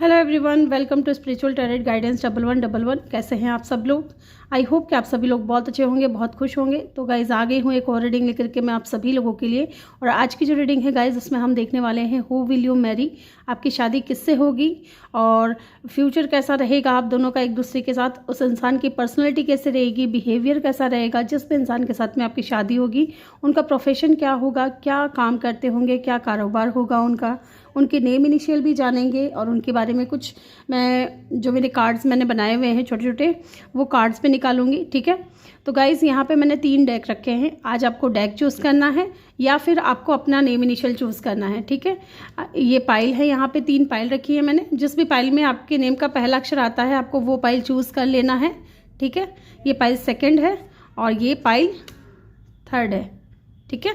Hello everyone, welcome to spiritual tarot guidance 1111। कैसे हैं आप सब लोग? आई होप कि आप सभी लोग बहुत अच्छे होंगे, बहुत खुश होंगे। तो गाइज़ आ गई हूँ एक और रीडिंग लेकर के मैं आप सभी लोगों के लिए। और आज की जो रीडिंग है गाइज़, उसमें हम देखने वाले हैं हु विल यू मैरी। आपकी शादी किससे होगी और फ्यूचर कैसा रहेगा आप दोनों का एक दूसरे के साथ। उस इंसान की पर्सनैलिटी कैसे रहेगी, बिहेवियर कैसा रहेगा जिस भी इंसान के साथ में आपकी शादी होगी। उनका प्रोफेशन क्या होगा, क्या काम करते होंगे, क्या कारोबार होगा उनका, उनके नेम इनिशियल भी जानेंगे। और उनके बारे में कुछ मैं जो मेरे कार्ड्स मैंने बनाए हुए हैं छोटे छोटे, वो कार्ड्स पे निकालूंगी। ठीक है, तो गाइज़ यहाँ पे मैंने 3 डेक रखे हैं। आज आपको डेक चूज़ करना है या फिर आपको अपना नेम इनिशियल चूज़ करना है। ठीक है, ये पाइल है, यहाँ पे 3 पाइल रखी है मैंने। जिस भी पाइल में आपके नेम का पहला अक्षर आता है आपको वो पाइल चूज़ कर लेना है। ठीक है, ये पाइल सेकेंड है और ये पाइल थर्ड है। ठीक है,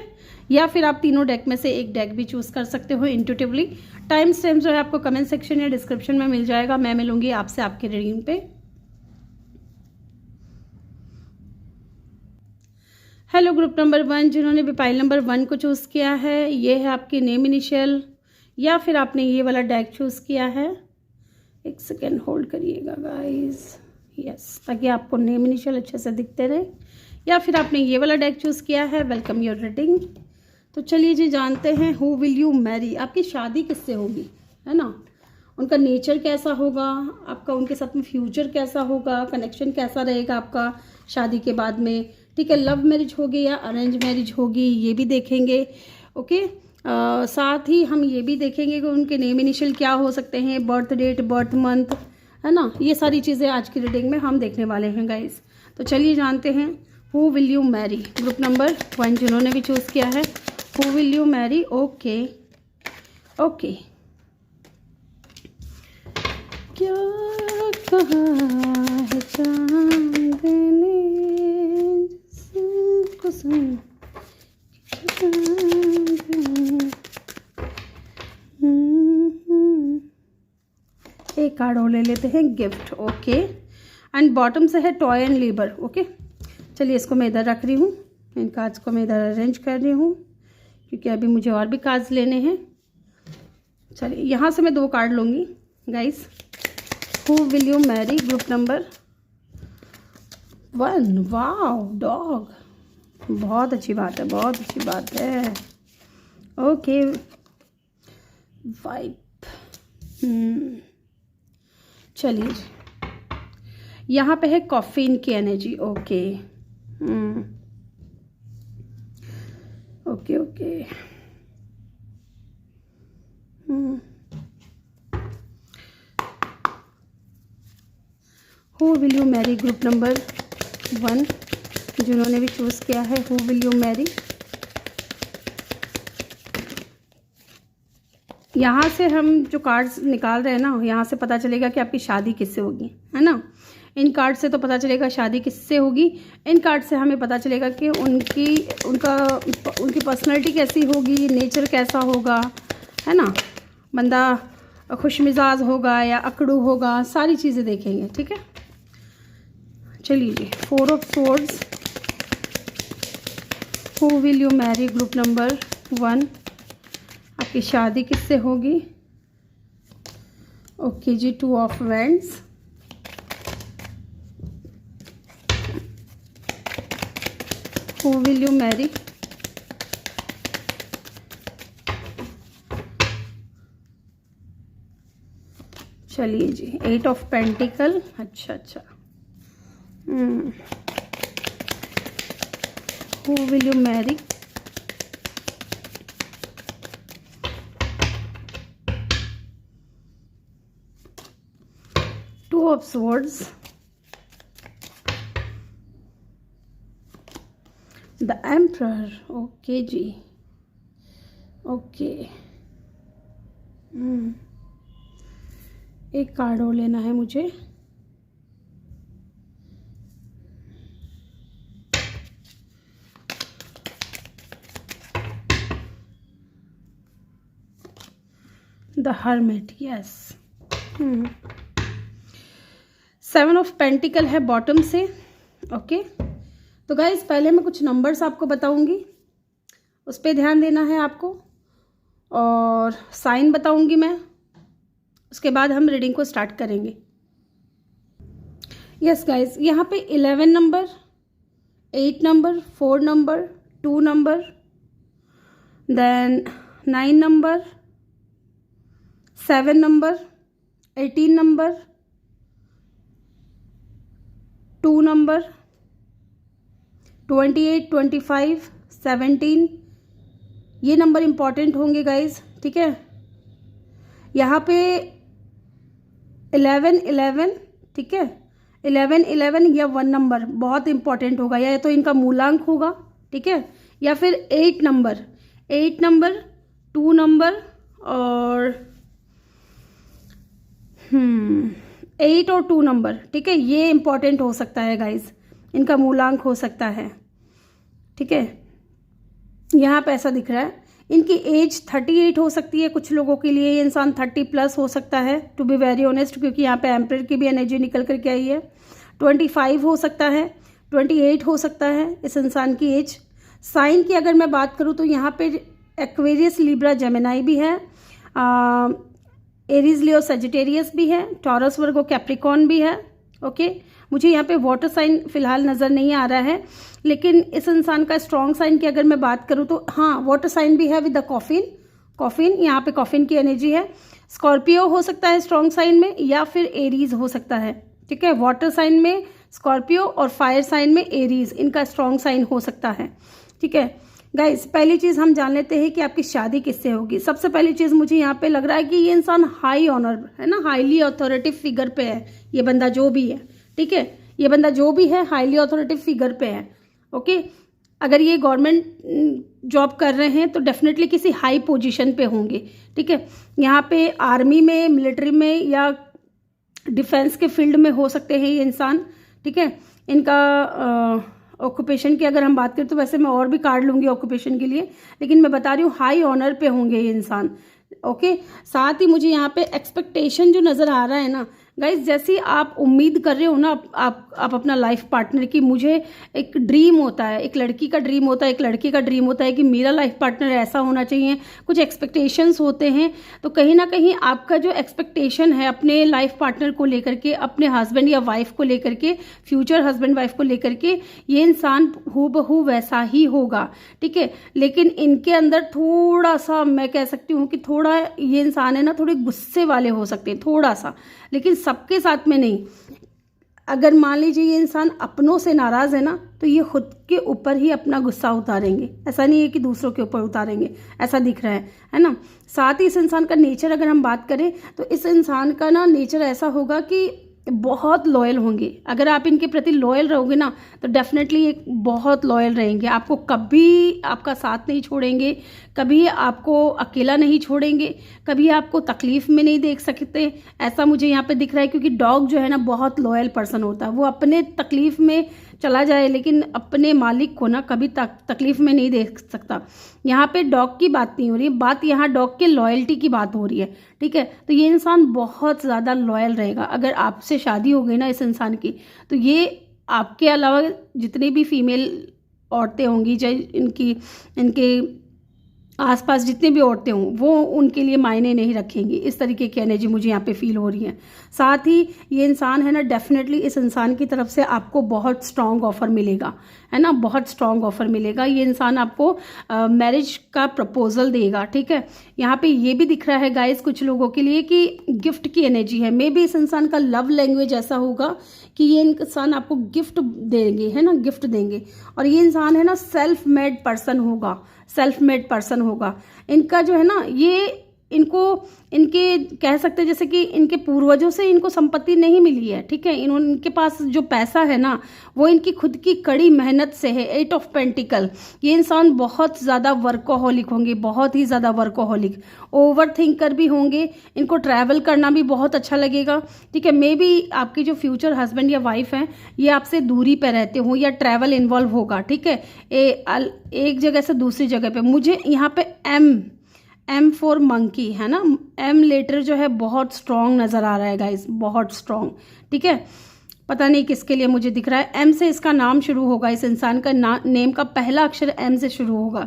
या फिर आप तीनों डेक में से एक डेक भी चूज़ कर सकते हो इंट्यूटिवली। टाइम स्टैम्प जो है आपको कमेंट सेक्शन या डिस्क्रिप्शन में मिल जाएगा। मैं मिलूंगी आपसे आपके रीडिंग पे। हेलो ग्रुप नंबर 1, जिन्होंने भी पाइल नंबर 1 को चूज़ किया है, ये है आपकी नेम इनिशियल, या फिर आपने ये वाला डेक चूज़ किया है। एक सेकेंड होल्ड करिएगा गाइज, यस, ताकि आपको नेम इनिशियल अच्छे से दिखते रहे। या फिर आपने ये वाला डेक चूज़ किया है। Welcome your reading. तो चलिए जी, जानते हैं हु विल यू मैरी। आपकी शादी किससे होगी, है ना। उनका नेचर कैसा होगा, आपका उनके साथ में फ्यूचर कैसा होगा, कनेक्शन कैसा रहेगा आपका शादी के बाद में। ठीक है, लव मैरिज होगी या अरेंज मैरिज होगी, ये भी देखेंगे। ओके, साथ ही हम ये भी देखेंगे कि उनके नेम इनिशियल क्या हो सकते हैं, बर्थ डेट, बर्थ मंथ, है ना। ये सारी चीज़ें आज की रीडिंग में हम देखने वाले हैं गाइज। तो चलिए जानते हैं who will you marry. Group number 1 जिन्होंने भी चूज़ किया है, who will you Mary. Okay okay, क्या कहा है चांद ने जिसको सुन। एक कार्ड और ले लेते हैं, गिफ्ट। ओके, एंड बॉटम से है टॉय एंड लेबर। ओके, चलिए इसको मैं इधर रख रही हूँ, इन कार्ड्स को मैं इधर अरेंज कर रही हूँ क्योंकि अभी मुझे और भी कार्ड्स लेने हैं। चलिए यहाँ से मैं 2 कार्ड लूँगी guys. Who will you marry, group number 1। Wow, dog, बहुत अच्छी बात है, बहुत अच्छी बात है। Okay, wipe. चलिए, यहाँ पे है कॉफीन की energy. Okay okay okay, who will you marry, group number 1 जिन्होंने भी चूज़ किया है, हु विल यू मैरी। यहाँ से हम जो कार्ड्स निकाल रहे हैं ना, यहाँ से पता चलेगा कि आपकी शादी किससे होगी, है ना। इन कार्ड से तो पता चलेगा शादी किससे होगी। इन कार्ड से हमें पता चलेगा कि उनकी पर्सनैलिटी कैसी होगी, नेचर कैसा होगा, है ना। बंदा खुश मिजाज होगा या अकड़ू होगा, सारी चीज़ें देखेंगे। ठीक है, चलिए जी, 4 of swords. Who will you marry, group number 1। आपकी शादी किससे होगी। ओके जी, 2 of wands. Who will you marry. चलिए जी, 8 ऑफ पेंटिकल। अच्छा, who will you marry. Two of swords, the emperor. Okay जी, ओके, एक कार्ड और लेना है मुझे। The hermit, yes. 7 of pentacle है बॉटम से। ओके, तो गाइज पहले मैं कुछ नंबर्स आपको बताऊंगी, उस पर ध्यान देना है आपको। और साइन बताऊंगी मैं, उसके बाद हम रीडिंग को स्टार्ट करेंगे। यस गाइज, यहाँ पे 11 number, 8 number, 4 number, 2 number, then 9 number, 7 number, 18 number, 2 number, 28, 25, 17, ये नंबर इम्पॉर्टेंट होंगे गाइज, ठीक है। यहाँ पे 11, 11, ठीक है, 11, 11 या 1 नंबर बहुत इंपॉर्टेंट होगा, या तो इनका मूलांक होगा, ठीक है, या फिर 8 नंबर, 8 नंबर, 2 नंबर और 8 और 2 नंबर, ठीक है, ये इंपॉर्टेंट हो सकता है गाइज, इनका मूलांक हो सकता है, ठीक है। यहाँ पे ऐसा दिख रहा है। इनकी एज 38 हो सकती है, कुछ लोगों के लिए ये इंसान 30+ हो सकता है, टू बी वेरी ऑनेस्ट, क्योंकि यहाँ पे एम्परर की भी एनर्जी निकल करके आई है। 25 हो सकता है, 28 हो सकता है इस इंसान की एज। साइन की अगर मैं बात करूँ तो यहाँ पे एक्वेरियस, लिब्रा, जेमिनाई भी है, एरीज, लियो, सेजिटेरियस भी है, टॉरस, वर्गो, कैप्रिकॉर्न भी है। ओके, मुझे यहाँ पे वाटर साइन फिलहाल नज़र नहीं आ रहा है, लेकिन इस इंसान का स्ट्रॉन्ग साइन की अगर मैं बात करूँ तो हाँ, वाटर साइन भी है विद द कॉफिन, यहाँ पे कॉफिन की एनर्जी है। स्कॉर्पियो हो सकता है स्ट्रॉन्ग साइन में, या फिर एरीज हो सकता है, ठीक है। वाटर साइन में स्कॉर्पियो और फायर साइन में एरीज, इनका स्ट्रॉन्ग साइन हो सकता है, ठीक है। गाइस, पहली चीज़ हम जान लेते हैं कि आपकी शादी किससे होगी। सबसे पहली चीज़ मुझे यहाँ पे लग रहा है कि ये इंसान हाई ऑनर है ना, हाईली अथॉरिटिव फिगर पे है ये बंदा जो भी है, ठीक है। ये बंदा जो भी है हाईली अथॉरिटिव फिगर पे है, ओके। अगर ये गवर्नमेंट जॉब कर रहे हैं तो डेफिनेटली किसी हाई पोजीशन पे होंगे, ठीक है। यहाँ पे आर्मी में, मिलिट्री में या डिफेंस के फील्ड में हो सकते हैं ये इंसान, ठीक है। इनका ऑक्यूपेशन की अगर हम बात करें तो वैसे मैं और भी कार्ड लूँगी ऑक्यूपेशन के लिए, लेकिन मैं बता रही हूँ हाई ऑनर पे होंगे ये इंसान, ओके। साथ ही मुझे यहाँ पे एक्सपेक्टेशन जो नज़र आ रहा है ना गाइज, जैसी आप उम्मीद कर रहे हो ना आप अपना लाइफ पार्टनर की, मुझे एक ड्रीम होता है, एक लड़की का ड्रीम होता है, एक लड़के का ड्रीम होता है कि मेरा लाइफ पार्टनर ऐसा होना चाहिए, कुछ एक्सपेक्टेशंस होते हैं। तो कहीं ना कहीं आपका जो एक्सपेक्टेशन है अपने लाइफ पार्टनर को लेकर के, अपने हस्बैंड या वाइफ को लेकर के, फ्यूचर हस्बैंड वाइफ को लेकर के, ये इंसान हूबहू वैसा ही होगा, ठीक है। लेकिन इनके अंदर थोड़ा सा, मैं कह सकती हूँ कि थोड़ा ये इंसान है ना, थोड़े गुस्से वाले हो सकते हैं थोड़ा सा, लेकिन सबके साथ में नहीं। अगर मान लीजिए ये इंसान अपनों से नाराज है ना, तो ये खुद के ऊपर ही अपना गुस्सा उतारेंगे, ऐसा नहीं है कि दूसरों के ऊपर उतारेंगे, ऐसा दिख रहा है ना। साथ ही इस इंसान का नेचर अगर हम बात करें तो इस इंसान का ना नेचर ऐसा होगा कि बहुत लॉयल होंगे। अगर आप इनके प्रति लॉयल रहोगे ना तो डेफिनेटली एक बहुत लॉयल रहेंगे, आपको कभी आपका साथ नहीं छोड़ेंगे, कभी आपको अकेला नहीं छोड़ेंगे, कभी आपको तकलीफ में नहीं देख सकते, ऐसा मुझे यहाँ पे दिख रहा है। क्योंकि डॉग जो है ना बहुत लॉयल पर्सन होता है, वो अपने तकलीफ में चला जाए लेकिन अपने मालिक को ना कभी तकलीफ में नहीं देख सकता। यहाँ पे डॉग की बात नहीं हो रही है, बात यहाँ डॉग के लॉयल्टी की बात हो रही है, ठीक है। तो ये इंसान बहुत ज़्यादा लॉयल रहेगा। अगर आपसे शादी हो गई ना इस इंसान की, तो ये आपके अलावा जितनी भी फीमेल औरतें होंगी, चाहे इनके आसपास जितने भी औरतें हों, वो उनके लिए मायने नहीं रखेंगी। इस तरीके की एनर्जी मुझे यहाँ पे फील हो रही है। साथ ही ये इंसान है ना, डेफिनेटली इस इंसान की तरफ से आपको बहुत स्ट्रॉन्ग ऑफर मिलेगा, है ना, बहुत स्ट्रॉन्ग ऑफर मिलेगा। ये इंसान आपको मैरिज का प्रपोजल देगा, ठीक है। यहाँ पे ये भी दिख रहा है गाइस कुछ लोगों के लिए कि गिफ्ट की एनर्जी है। मे बी इस इंसान का लव लैंग्वेज ऐसा होगा कि ये इंसान आपको गिफ्ट देंगे, है ना, गिफ्ट देंगे। और ये इंसान है ना सेल्फ मेड पर्सन होगा, सेल्फ मेड पर्सन होगा। इनका जो है ना, ये इनके कह सकते हैं जैसे कि इनके पूर्वजों से इनको संपत्ति नहीं मिली है, ठीक है। इनके पास जो पैसा है ना वो इनकी खुद की कड़ी मेहनत से है। 8 ऑफ पेंटिकल, ये इंसान बहुत ज़्यादा वर्कोहॉलिक होंगे, बहुत ही ज़्यादा वर्कोहॉलिक, ओवर थिंकर भी होंगे। इनको ट्रैवल करना भी बहुत अच्छा लगेगा, ठीक है। मे बी आपके जो फ्यूचर हस्बैंड या वाइफ हैं ये आपसे दूरी पर रहते हो या ट्रैवल इन्वॉल्व होगा, ठीक है। एक जगह से दूसरी जगह पे। मुझे यहाँ पे एम फॉर मंकी है ना, एम लेटर जो है बहुत स्ट्रॉन्ग नज़र आ रहा है गाइस, बहुत स्ट्रॉन्ग, ठीक है। पता नहीं किसके लिए मुझे दिख रहा है। एम से इसका नाम शुरू होगा, इस इंसान का नेम का पहला अक्षर एम से शुरू होगा,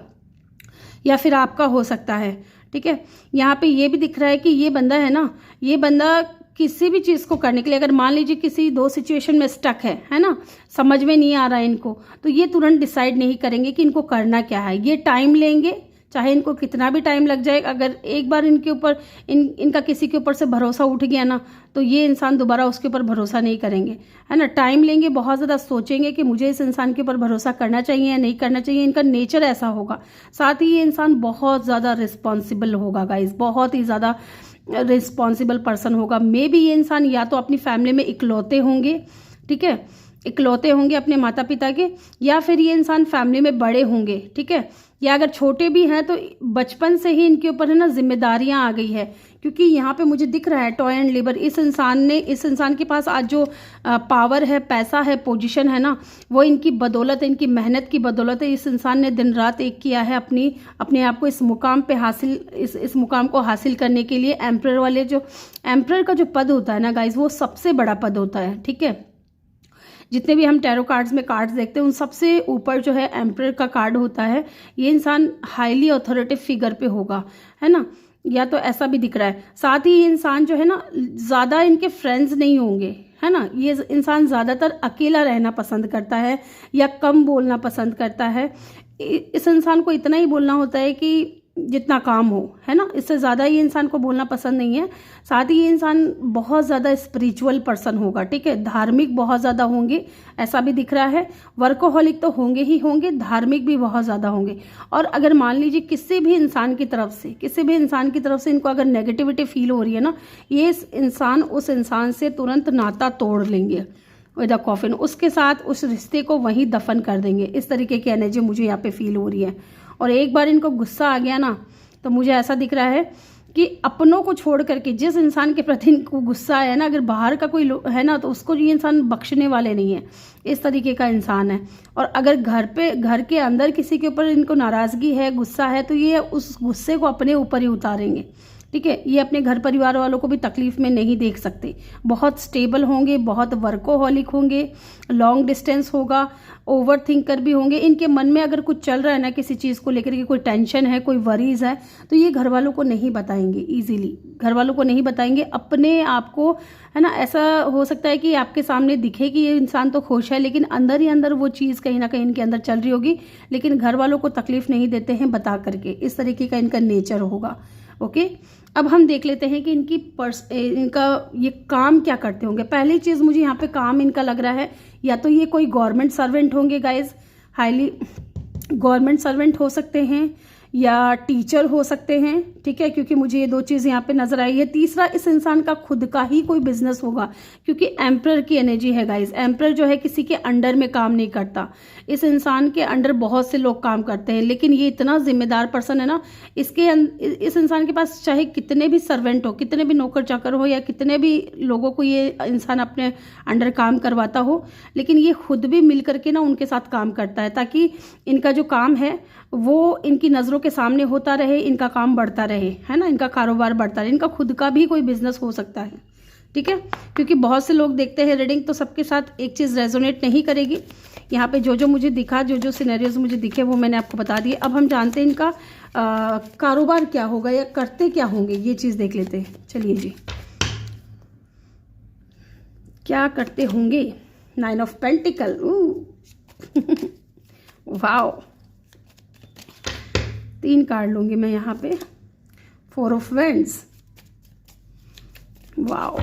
या फिर आपका हो सकता है, ठीक है। यहाँ पे ये भी दिख रहा है कि ये बंदा है ना, ये बंदा किसी भी चीज़ को करने के लिए, अगर मान लीजिए किसी 2 सिचुएशन में स्टक है ना, समझ में नहीं आ रहा है इनको, तो ये तुरंत डिसाइड नहीं करेंगे कि इनको करना क्या है। ये टाइम लेंगे, चाहे इनको कितना भी टाइम लग जाए। अगर एक बार इनके ऊपर इनका किसी के ऊपर से भरोसा उठ गया ना, तो ये इंसान दोबारा उसके ऊपर भरोसा नहीं करेंगे, है ना। टाइम लेंगे, बहुत ज़्यादा सोचेंगे कि मुझे इस इंसान के ऊपर भरोसा करना चाहिए या नहीं करना चाहिए। इनका नेचर ऐसा होगा। साथ ही ये इंसान बहुत ज़्यादा रिस्पॉन्सिबल होगा गाइज, बहुत ही ज़्यादा रिस्पॉन्सिबल पर्सन होगा। मे बी ये इंसान या तो अपनी फैमिली में इकलौते होंगे, ठीक है, इकलौते होंगे अपने माता पिता के, या फिर ये इंसान फैमिली में बड़े होंगे, ठीक है, या अगर छोटे भी हैं तो बचपन से ही इनके ऊपर है ना जिम्मेदारियां आ गई है। क्योंकि यहाँ पे मुझे दिख रहा है टॉय एंड लेबर, इस इंसान के पास आज जो पावर है, पैसा है, पोजीशन है ना, वो इनकी बदौलत है, इनकी मेहनत की बदौलत है। इस इंसान ने दिन रात एक किया है अपने आप को इस मुकाम पे हासिल, इस मुकाम को हासिल करने के लिए। एम्परर का जो पद होता है ना गाइज, वो सबसे बड़ा पद होता है, ठीक है। जितने भी हम टैरो कार्ड्स में कार्ड्स देखते हैं, उन सबसे ऊपर जो है एम्परर का कार्ड होता है। ये इंसान हाईली अथॉरिटेटिव फिगर पे होगा, है ना, या तो ऐसा भी दिख रहा है। साथ ही ये इंसान जो है ना, ज़्यादा इनके फ्रेंड्स नहीं होंगे, है ना। ये इंसान ज़्यादातर अकेला रहना पसंद करता है या कम बोलना पसंद करता है। इस इंसान को इतना ही बोलना होता है कि जितना काम हो, है ना, इससे ज़्यादा ये इंसान को बोलना पसंद नहीं है। साथ ही ये इंसान बहुत ज़्यादा स्पिरिचुअल पर्सन होगा, ठीक है, धार्मिक बहुत ज़्यादा होंगे, ऐसा भी दिख रहा है। वर्कोहॉलिक तो होंगे ही होंगे, धार्मिक भी बहुत ज़्यादा होंगे। और अगर मान लीजिए किसी भी इंसान की तरफ से इनको अगर नेगेटिविटी फील हो रही है ना, ये इंसान उस इंसान से तुरंत नाता तोड़ लेंगे विद अ कॉफिन, उसके साथ उस रिश्ते को वहीं दफन कर देंगे। इस तरीके की एनर्जी मुझे यहाँ पे फील हो रही है। और एक बार इनको गुस्सा आ गया ना, तो मुझे ऐसा दिख रहा है कि अपनों को छोड़ करके जिस इंसान के प्रति इनको गुस्सा है ना, अगर बाहर का कोई है ना, तो उसको ये इंसान बख्शने वाले नहीं है। इस तरीके का इंसान है। और अगर घर के अंदर किसी के ऊपर इनको नाराज़गी है, गुस्सा है, तो ये उस गुस्से को अपने ऊपर ही उतारेंगे, ठीक है। ये अपने घर परिवार वालों को भी तकलीफ में नहीं देख सकते। बहुत स्टेबल होंगे, बहुत वर्कोहॉलिक होंगे, लॉन्ग डिस्टेंस होगा, ओवर थिंकर भी होंगे। इनके मन में अगर कुछ चल रहा है ना, किसी चीज़ को लेकर के कोई टेंशन है, कोई वरीज है, तो ये घर वालों को नहीं बताएंगे ईजिली, घर वालों को नहीं बताएंगे। अपने आप को, है ना, ऐसा हो सकता है कि आपके सामने दिखे कि ये इंसान तो खुश है, लेकिन अंदर ही अंदर वो चीज़ कहीं ना कहीं इनके अंदर चल रही होगी, लेकिन घर वालों को तकलीफ नहीं देते हैं बता करके। इस तरीके का इनका नेचर होगा। ओके, अब हम देख लेते हैं कि इनका ये काम क्या करते होंगे। पहली चीज़ मुझे यहाँ पे काम इनका लग रहा है, या तो ये कोई गवर्नमेंट सर्वेंट होंगे गाइज, हाईली गवर्नमेंट सर्वेंट हो सकते हैं, या टीचर हो सकते हैं, ठीक है, क्योंकि मुझे ये 2 चीज़ यहाँ पे नजर आई है। तीसरा, इस इंसान का खुद का ही कोई बिजनेस होगा, क्योंकि एम्परर की एनर्जी है गाइज। एम्परर जो है किसी के अंडर में काम नहीं करता। इस इंसान के अंडर बहुत से लोग काम करते हैं, लेकिन ये इतना जिम्मेदार पर्सन है ना, इस इंसान के पास चाहे कितने भी सर्वेंट हो, कितने भी नौकर चाकर हो, या कितने भी लोगों को ये इंसान अपने अंडर काम करवाता हो, लेकिन ये खुद भी मिल करके ना उनके साथ काम करता है, ताकि इनका जो काम है वो इनकी नज़रों के सामने होता रहे, इनका काम बढ़ता रहे, है ना, इनका कारोबार बढ़ता रहे। इनका खुद का भी कोई बिजनेस हो सकता है, ठीक है, क्योंकि बहुत से लोग देखते हैं रीडिंग, तो सबके साथ एक चीज़ रेजोनेट नहीं करेगी। यहाँ पे जो मुझे दिखा, जो सिनेरियोज मुझे दिखे, वो मैंने आपको बता दिए। अब हम जानते हैं इनका कारोबार क्या होगा या करते क्या होंगे, ये चीज़ देख लेते हैं। चलिए जी, क्या करते होंगे। 9 ऑफ पेंटिकल, वाओ, 3 कार्ड लूंगी मैं यहाँ पे। 4 of vends, wow,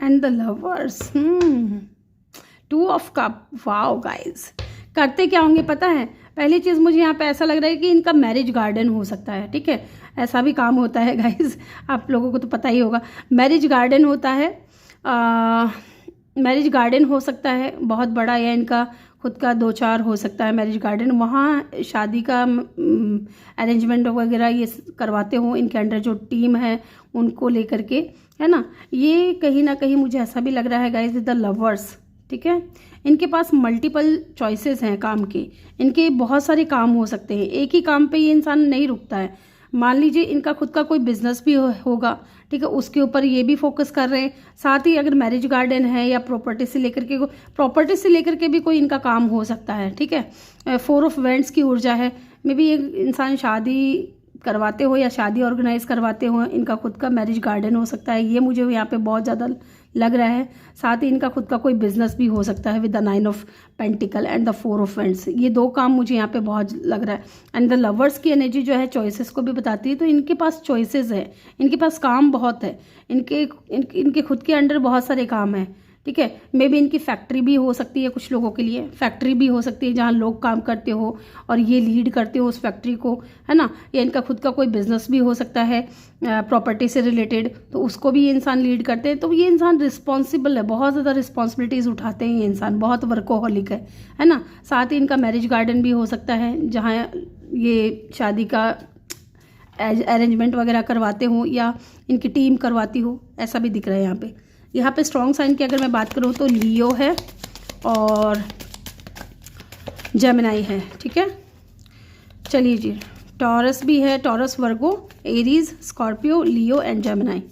and the lovers, 2 of cup, wow guys. करते क्या होंगे पता है। पहली चीज़ मुझे यहाँ पे ऐसा लग रहा है कि इनका मैरिज गार्डन हो सकता है, ठीक है, ऐसा भी काम होता है गाइज, आप लोगों को तो पता ही होगा। मैरिज गार्डन होता है, मैरिज गार्डन हो सकता है बहुत बड़ा, या इनका खुद का 2-4 हो सकता है मैरिज गार्डन। वहाँ शादी का अरेंजमेंट वगैरह ये करवाते हो, इनके अंडर जो टीम है उनको लेकर के, है ना। ये कहीं ना कहीं मुझे ऐसा भी लग रहा है गाइज, द लवर्स, ठीक है। इनके पास मल्टीपल चॉइसेस हैं काम के, इनके बहुत सारे काम हो सकते हैं, एक ही काम पे ये इंसान नहीं रुकता है। मान लीजिए इनका खुद का कोई बिजनेस भी होगा, ठीक है, उसके ऊपर ये भी फोकस कर रहे हैं। साथ ही अगर मैरिज गार्डन है या प्रॉपर्टी से लेकर के भी कोई इनका काम हो सकता है, ठीक है। 4 ऑफ वेंड्स की ऊर्जा है, मे बी एक इंसान शादी करवाते हो या शादी ऑर्गेनाइज करवाते हो, इनका खुद का मैरिज गार्डन हो सकता है, ये मुझे यहाँ पे बहुत ज़्यादा लग रहा है। साथ ही इनका खुद का कोई बिजनेस भी हो सकता है with the 9 of pentacle and the 4 of vents. ये 2 काम मुझे यहाँ पे बहुत लग रहा है। एंड द लवर्स की एनर्जी जो है चॉइसेस को भी बताती है, तो इनके पास चॉइसेस है, इनके पास काम बहुत है, इनके खुद के अंडर बहुत सारे काम हैं, ठीक है। मे बी इनकी फैक्ट्री भी हो सकती है, कुछ लोगों के लिए फैक्ट्री भी हो सकती है जहाँ लोग काम करते हो और ये लीड करते हो उस फैक्ट्री को, है ना। या इनका खुद का कोई बिजनेस भी हो सकता है प्रॉपर्टी से रिलेटेड, तो उसको भी ये इंसान लीड करते हैं। तो ये इंसान रिस्पॉन्सिबल है, बहुत ज़्यादा रिस्पॉन्सिबिलिटीज़ उठाते हैं ये इंसान, बहुत वर्कोहॉलिक है ना। साथ ही इनका मैरिज गार्डन भी हो सकता है जहाँ ये शादी का अरेंजमेंट वगैरह करवाते हो या इनकी टीम करवाती हो, ऐसा भी दिख रहा है यहाँ पे। यहाँ पे स्ट्रॉन्ग साइन की अगर मैं बात करूँ तो लियो है और जेमिनाई है, ठीक है। चलिए जी, टॉरस भी है, taurus, Virgo, Aries, Scorpio, Leo and Gemini.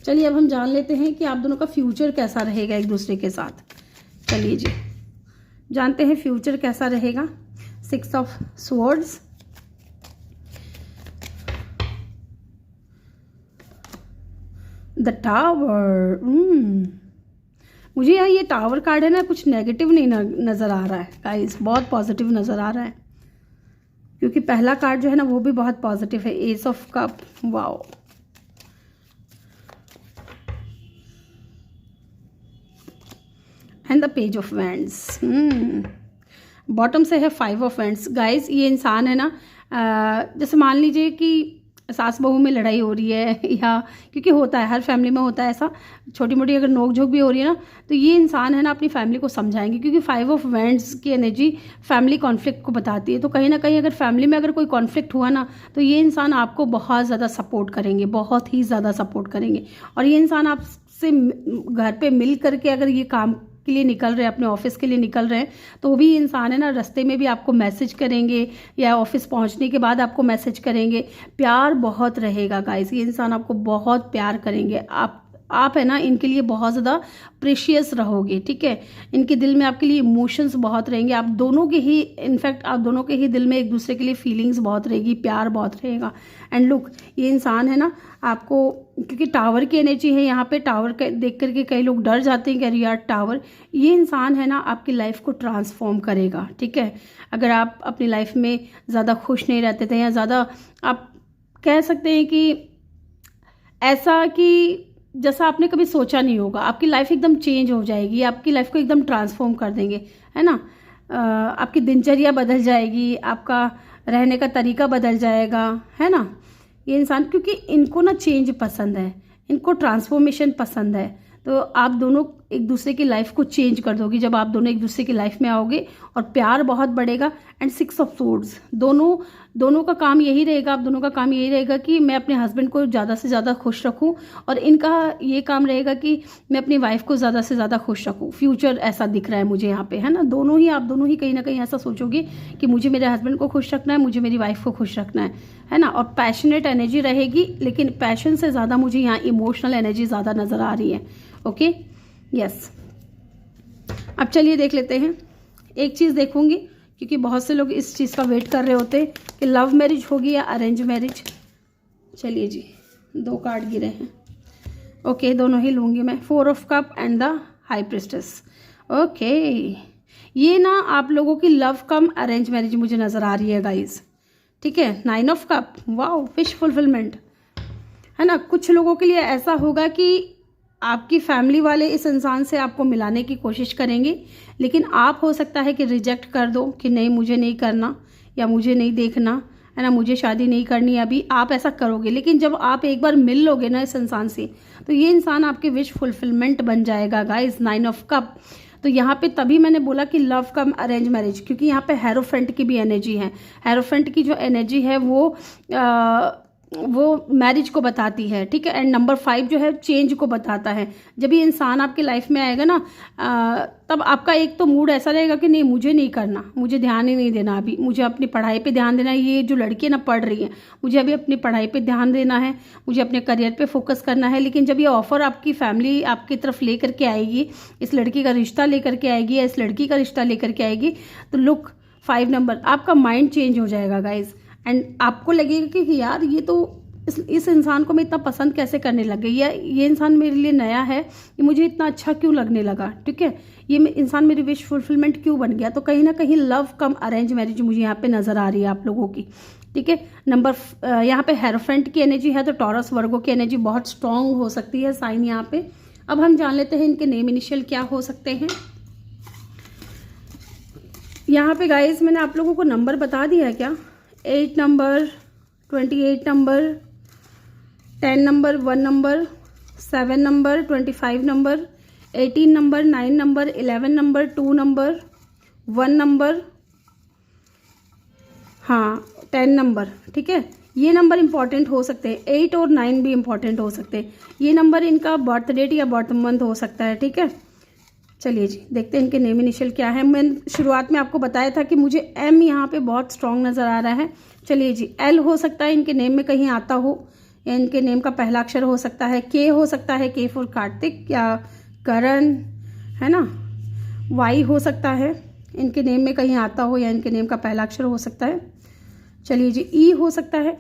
चलिए अब हम जान लेते हैं कि आप दोनों का फ्यूचर कैसा रहेगा एक दूसरे के साथ। चलिए जी, जानते हैं फ्यूचर कैसा रहेगा। 6 ऑफ स्वॉर्ड्स, द टावर। मुझे यार ये टावर कार्ड है ना, कुछ नेगेटिव नहीं नज़र आ रहा है गाइस, बहुत पॉजिटिव नज़र आ रहा है, क्योंकि पहला कार्ड जो है ना वो भी बहुत पॉजिटिव है, S of cup. Wow, and the page of wands. Bottom से है 5 ऑफ वैंड्स। गाइस ये इंसान है ना, जैसे मान लीजिए कि सास बहू में लड़ाई हो रही है, या क्योंकि होता है, हर फैमिली में होता है ऐसा, छोटी मोटी अगर नोक झोंक भी हो रही है ना, तो ये इंसान है ना अपनी फैमिली को समझाएंगे, क्योंकि 5 ऑफ वैंड्स की एनर्जी फैमिली कॉन्फ्लिक्ट को बताती है। तो कहीं ना कहीं अगर फैमिली में अगर कोई कॉन्फ्लिक्ट हुआ ना, तो ये इंसान आपको बहुत ज़्यादा सपोर्ट करेंगे, बहुत ही ज़्यादा सपोर्ट करेंगे। और ये इंसान आपसे घर पर मिल करके अगर ये काम के लिए निकल रहे हैं, अपने ऑफिस के लिए निकल रहे हैं, तो भी इंसान है ना रास्ते में भी आपको मैसेज करेंगे या ऑफिस पहुंचने के बाद आपको मैसेज करेंगे। प्यार बहुत रहेगा गाइस, ये इंसान आपको बहुत प्यार करेंगे। आप है ना इनके लिए बहुत ज़्यादा प्रेशियस रहोगे, ठीक है। इनके दिल में आपके लिए इमोशंस बहुत रहेंगे, आप दोनों के ही, इनफैक्ट आप दोनों के ही दिल में एक दूसरे के लिए फीलिंग्स बहुत रहेगी, प्यार बहुत रहेगा। एंड लुक, ये इंसान है ना आपको, क्योंकि टावर की एनर्जी है यहाँ पे, टावर देख करके कई लोग डर जाते हैं कि यार टावर, ये इंसान है ना आपकी लाइफ को ट्रांसफॉर्म करेगा, ठीक है। अगर आप अपनी लाइफ में ज़्यादा खुश नहीं रहते थे, या ज़्यादा आप कह सकते हैं कि ऐसा कि जैसा आपने कभी सोचा नहीं होगा, आपकी लाइफ एकदम चेंज हो जाएगी, आपकी लाइफ को एकदम ट्रांसफॉर्म कर देंगे, है ना। आपकी दिनचर्या बदल जाएगी, आपका रहने का तरीका बदल जाएगा, है ना। ये इंसान, क्योंकि इनको ना चेंज पसंद है, इनको ट्रांसफॉर्मेशन पसंद है, तो आप दोनों एक दूसरे की लाइफ को चेंज कर दोगे जब आप दोनों एक दूसरे की लाइफ में आओगे, और प्यार बहुत बढ़ेगा। एंड 6 ऑफ सोर्ड्स, दोनों का काम यही रहेगा, आप दोनों का काम यही रहेगा कि मैं अपने हस्बैंड को ज़्यादा से ज़्यादा खुश रखूं, और इनका ये काम रहेगा कि मैं अपनी वाइफ को ज़्यादा से ज़्यादा खुश रखूं। फ्यूचर ऐसा दिख रहा है मुझे यहाँ पे, है ना। आप दोनों ही कहीं ना कहीं ऐसा सोचोगे कि मुझे मेरे हस्बैंड को खुश रखना है, मुझे मेरी वाइफ को खुश रखना है ना। और पैशनेट एनर्जी रहेगी, लेकिन पैशन से ज़्यादा मुझे यहाँ इमोशनल एनर्जी ज़्यादा नज़र आ रही है। Okay, yes. अब चलिए देख लेते हैं, एक चीज़ देखूंगी, क्योंकि बहुत से लोग इस चीज़ का वेट कर रहे होते हैं कि लव मैरिज होगी या अरेंज मैरिज। चलिए जी, 2 कार्ड गिरे हैं, ओके, दोनों ही लूँगी मैं, 4 of cup and the high priestess. Okay, ये ना आप लोगों की लव कम अरेंज मैरिज मुझे नज़र आ रही है गाइज, ठीक है। 9 of cup, wow, wish fulfilment, है ना। कुछ लोगों के लिए ऐसा होगा कि आपकी फैमिली वाले इस इंसान से आपको मिलाने की कोशिश करेंगे, लेकिन आप हो सकता है कि रिजेक्ट कर दो कि नहीं, मुझे नहीं करना, या मुझे नहीं देखना, है ना, मुझे शादी नहीं करनी अभी। आप ऐसा करोगे, लेकिन जब आप एक बार मिल लोगे ना इस इंसान से, तो ये इंसान आपके विश फुलफिलमेंट बन जाएगा गाइस। 9 ऑफ कप, तो यहाँ पे तभी मैंने बोला कि लव कम अरेंज मैरिज, क्योंकि यहाँ पे हेरोफेंट की भी एनर्जी है। हेरोफेंट की जो एनर्जी है वो मैरिज को बताती है, ठीक है। एंड नंबर 5 जो है चेंज को बताता है। जब ये इंसान आपकी लाइफ में आएगा ना, तब आपका एक तो मूड ऐसा रहेगा कि नहीं, मुझे नहीं करना, मुझे ध्यान ही नहीं देना अभी, मुझे अपनी पढ़ाई पे ध्यान देना है। ये जो लड़की है ना पढ़ रही है, मुझे अभी अपनी पढ़ाई पे ध्यान देना है, मुझे अपने करियर पे फोकस करना है। लेकिन जब ये ऑफर आपकी फैमिली आपकी तरफ ले करके आएगी, इस लड़की का रिश्ता लेकर के आएगी या इस लड़की का रिश्ता लेकर के आएगी, तो लुक, 5 नंबर, आपका माइंड चेंज हो जाएगा गाइज। एंड आपको लगेगा कि यार ये तो इस इंसान को मैं इतना पसंद कैसे करने लग गई, या ये इंसान मेरे लिए नया है, ये मुझे इतना अच्छा क्यों लगने लगा, ठीक है, ये इंसान मेरी विश फुलफिलमेंट क्यों बन गया। तो कहीं ना कहीं लव कम अरेंज मैरिज मुझे यहाँ पे नज़र आ रही है आप लोगों की, ठीक है। नंबर यहाँ पे हेरोफेंट की एनर्जी है, तो टॉरस वर्गो की एनर्जी बहुत स्ट्रांग हो सकती है साइन यहाँ पे। अब हम जान लेते हैं इनके नेम इनिशियल क्या हो सकते हैं। यहाँ पे गाइज मैंने आप लोगों को नंबर बता दिया है क्या, 8 number, 28 number, 10 number, 1 number, 7 number, 25 number, 18 number, 9 number, 11 number, 2 number, 1 number, हाँ 10 नंबर, ठीक है। ये नंबर इंपॉर्टेंट हो सकते हैं, 8 और 9 भी इंपॉर्टेंट हो सकते हैं। ये नंबर इनका बर्थ डेट या बर्थ मंथ हो सकता है, ठीक है। चलिए जी देखते हैं इनके नेम इनिशियल क्या है। मैंने शुरुआत में आपको बताया था कि मुझे एम यहाँ पे बहुत स्ट्रॉन्ग नज़र आ रहा है। चलिए जी, एल हो सकता है इनके नेम में कहीं आता हो, या इनके नेम का पहला अक्षर हो सकता है। के हो सकता है, के फॉर कार्तिक या करण, है ना। वाई हो सकता है, इनके नेम में कहीं आता हो या इनके नेम का पहला अक्षर हो सकता है। चलिए जी, ई हो सकता है।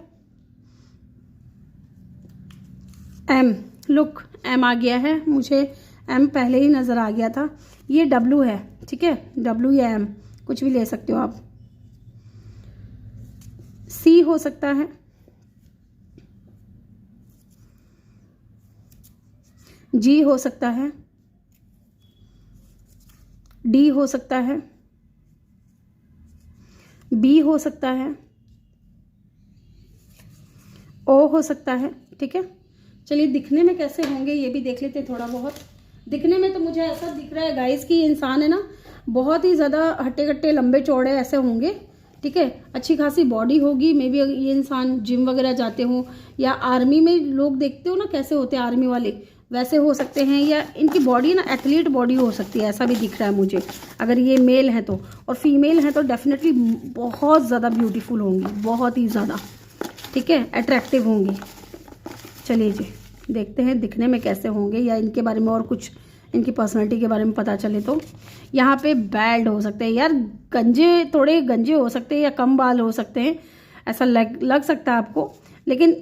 एम, लुक एम आ गया है, मुझे एम पहले ही नज़र आ गया था। ये डब्लू है, ठीक है, डब्लू या एम कुछ भी ले सकते हो आप। सी हो सकता है, जी हो सकता है, डी हो सकता है, बी हो सकता है, ओ हो सकता है, ठीक है। चलिए दिखने में कैसे होंगे ये भी देख लेते हैं थोड़ा बहुत। दिखने में तो मुझे ऐसा दिख रहा है गाइस कि ये इंसान है ना बहुत ही ज़्यादा हट्टे कट्टे लंबे चौड़े ऐसे होंगे, ठीक है। अच्छी खासी बॉडी होगी, मे बी ये इंसान जिम वगैरह जाते हो, या आर्मी में लोग देखते हो ना कैसे होते हैं आर्मी वाले, वैसे हो सकते हैं। या इनकी बॉडी ना एथलीट बॉडी हो सकती है, ऐसा भी दिख रहा है मुझे, अगर ये मेल है तो। और फीमेल है तो डेफिनेटली बहुत ज़्यादा ब्यूटीफुल होंगी, बहुत ही ज़्यादा, ठीक है, अट्रैक्टिव होंगी। चलिए जी देखते हैं दिखने में कैसे होंगे, या इनके बारे में और कुछ इनकी पर्सनालिटी के बारे में पता चले तो। यहाँ पे बैल्ड हो सकते हैं यार, गंजे, थोड़े गंजे हो सकते हैं या कम बाल हो सकते हैं, ऐसा लग सकता है आपको। लेकिन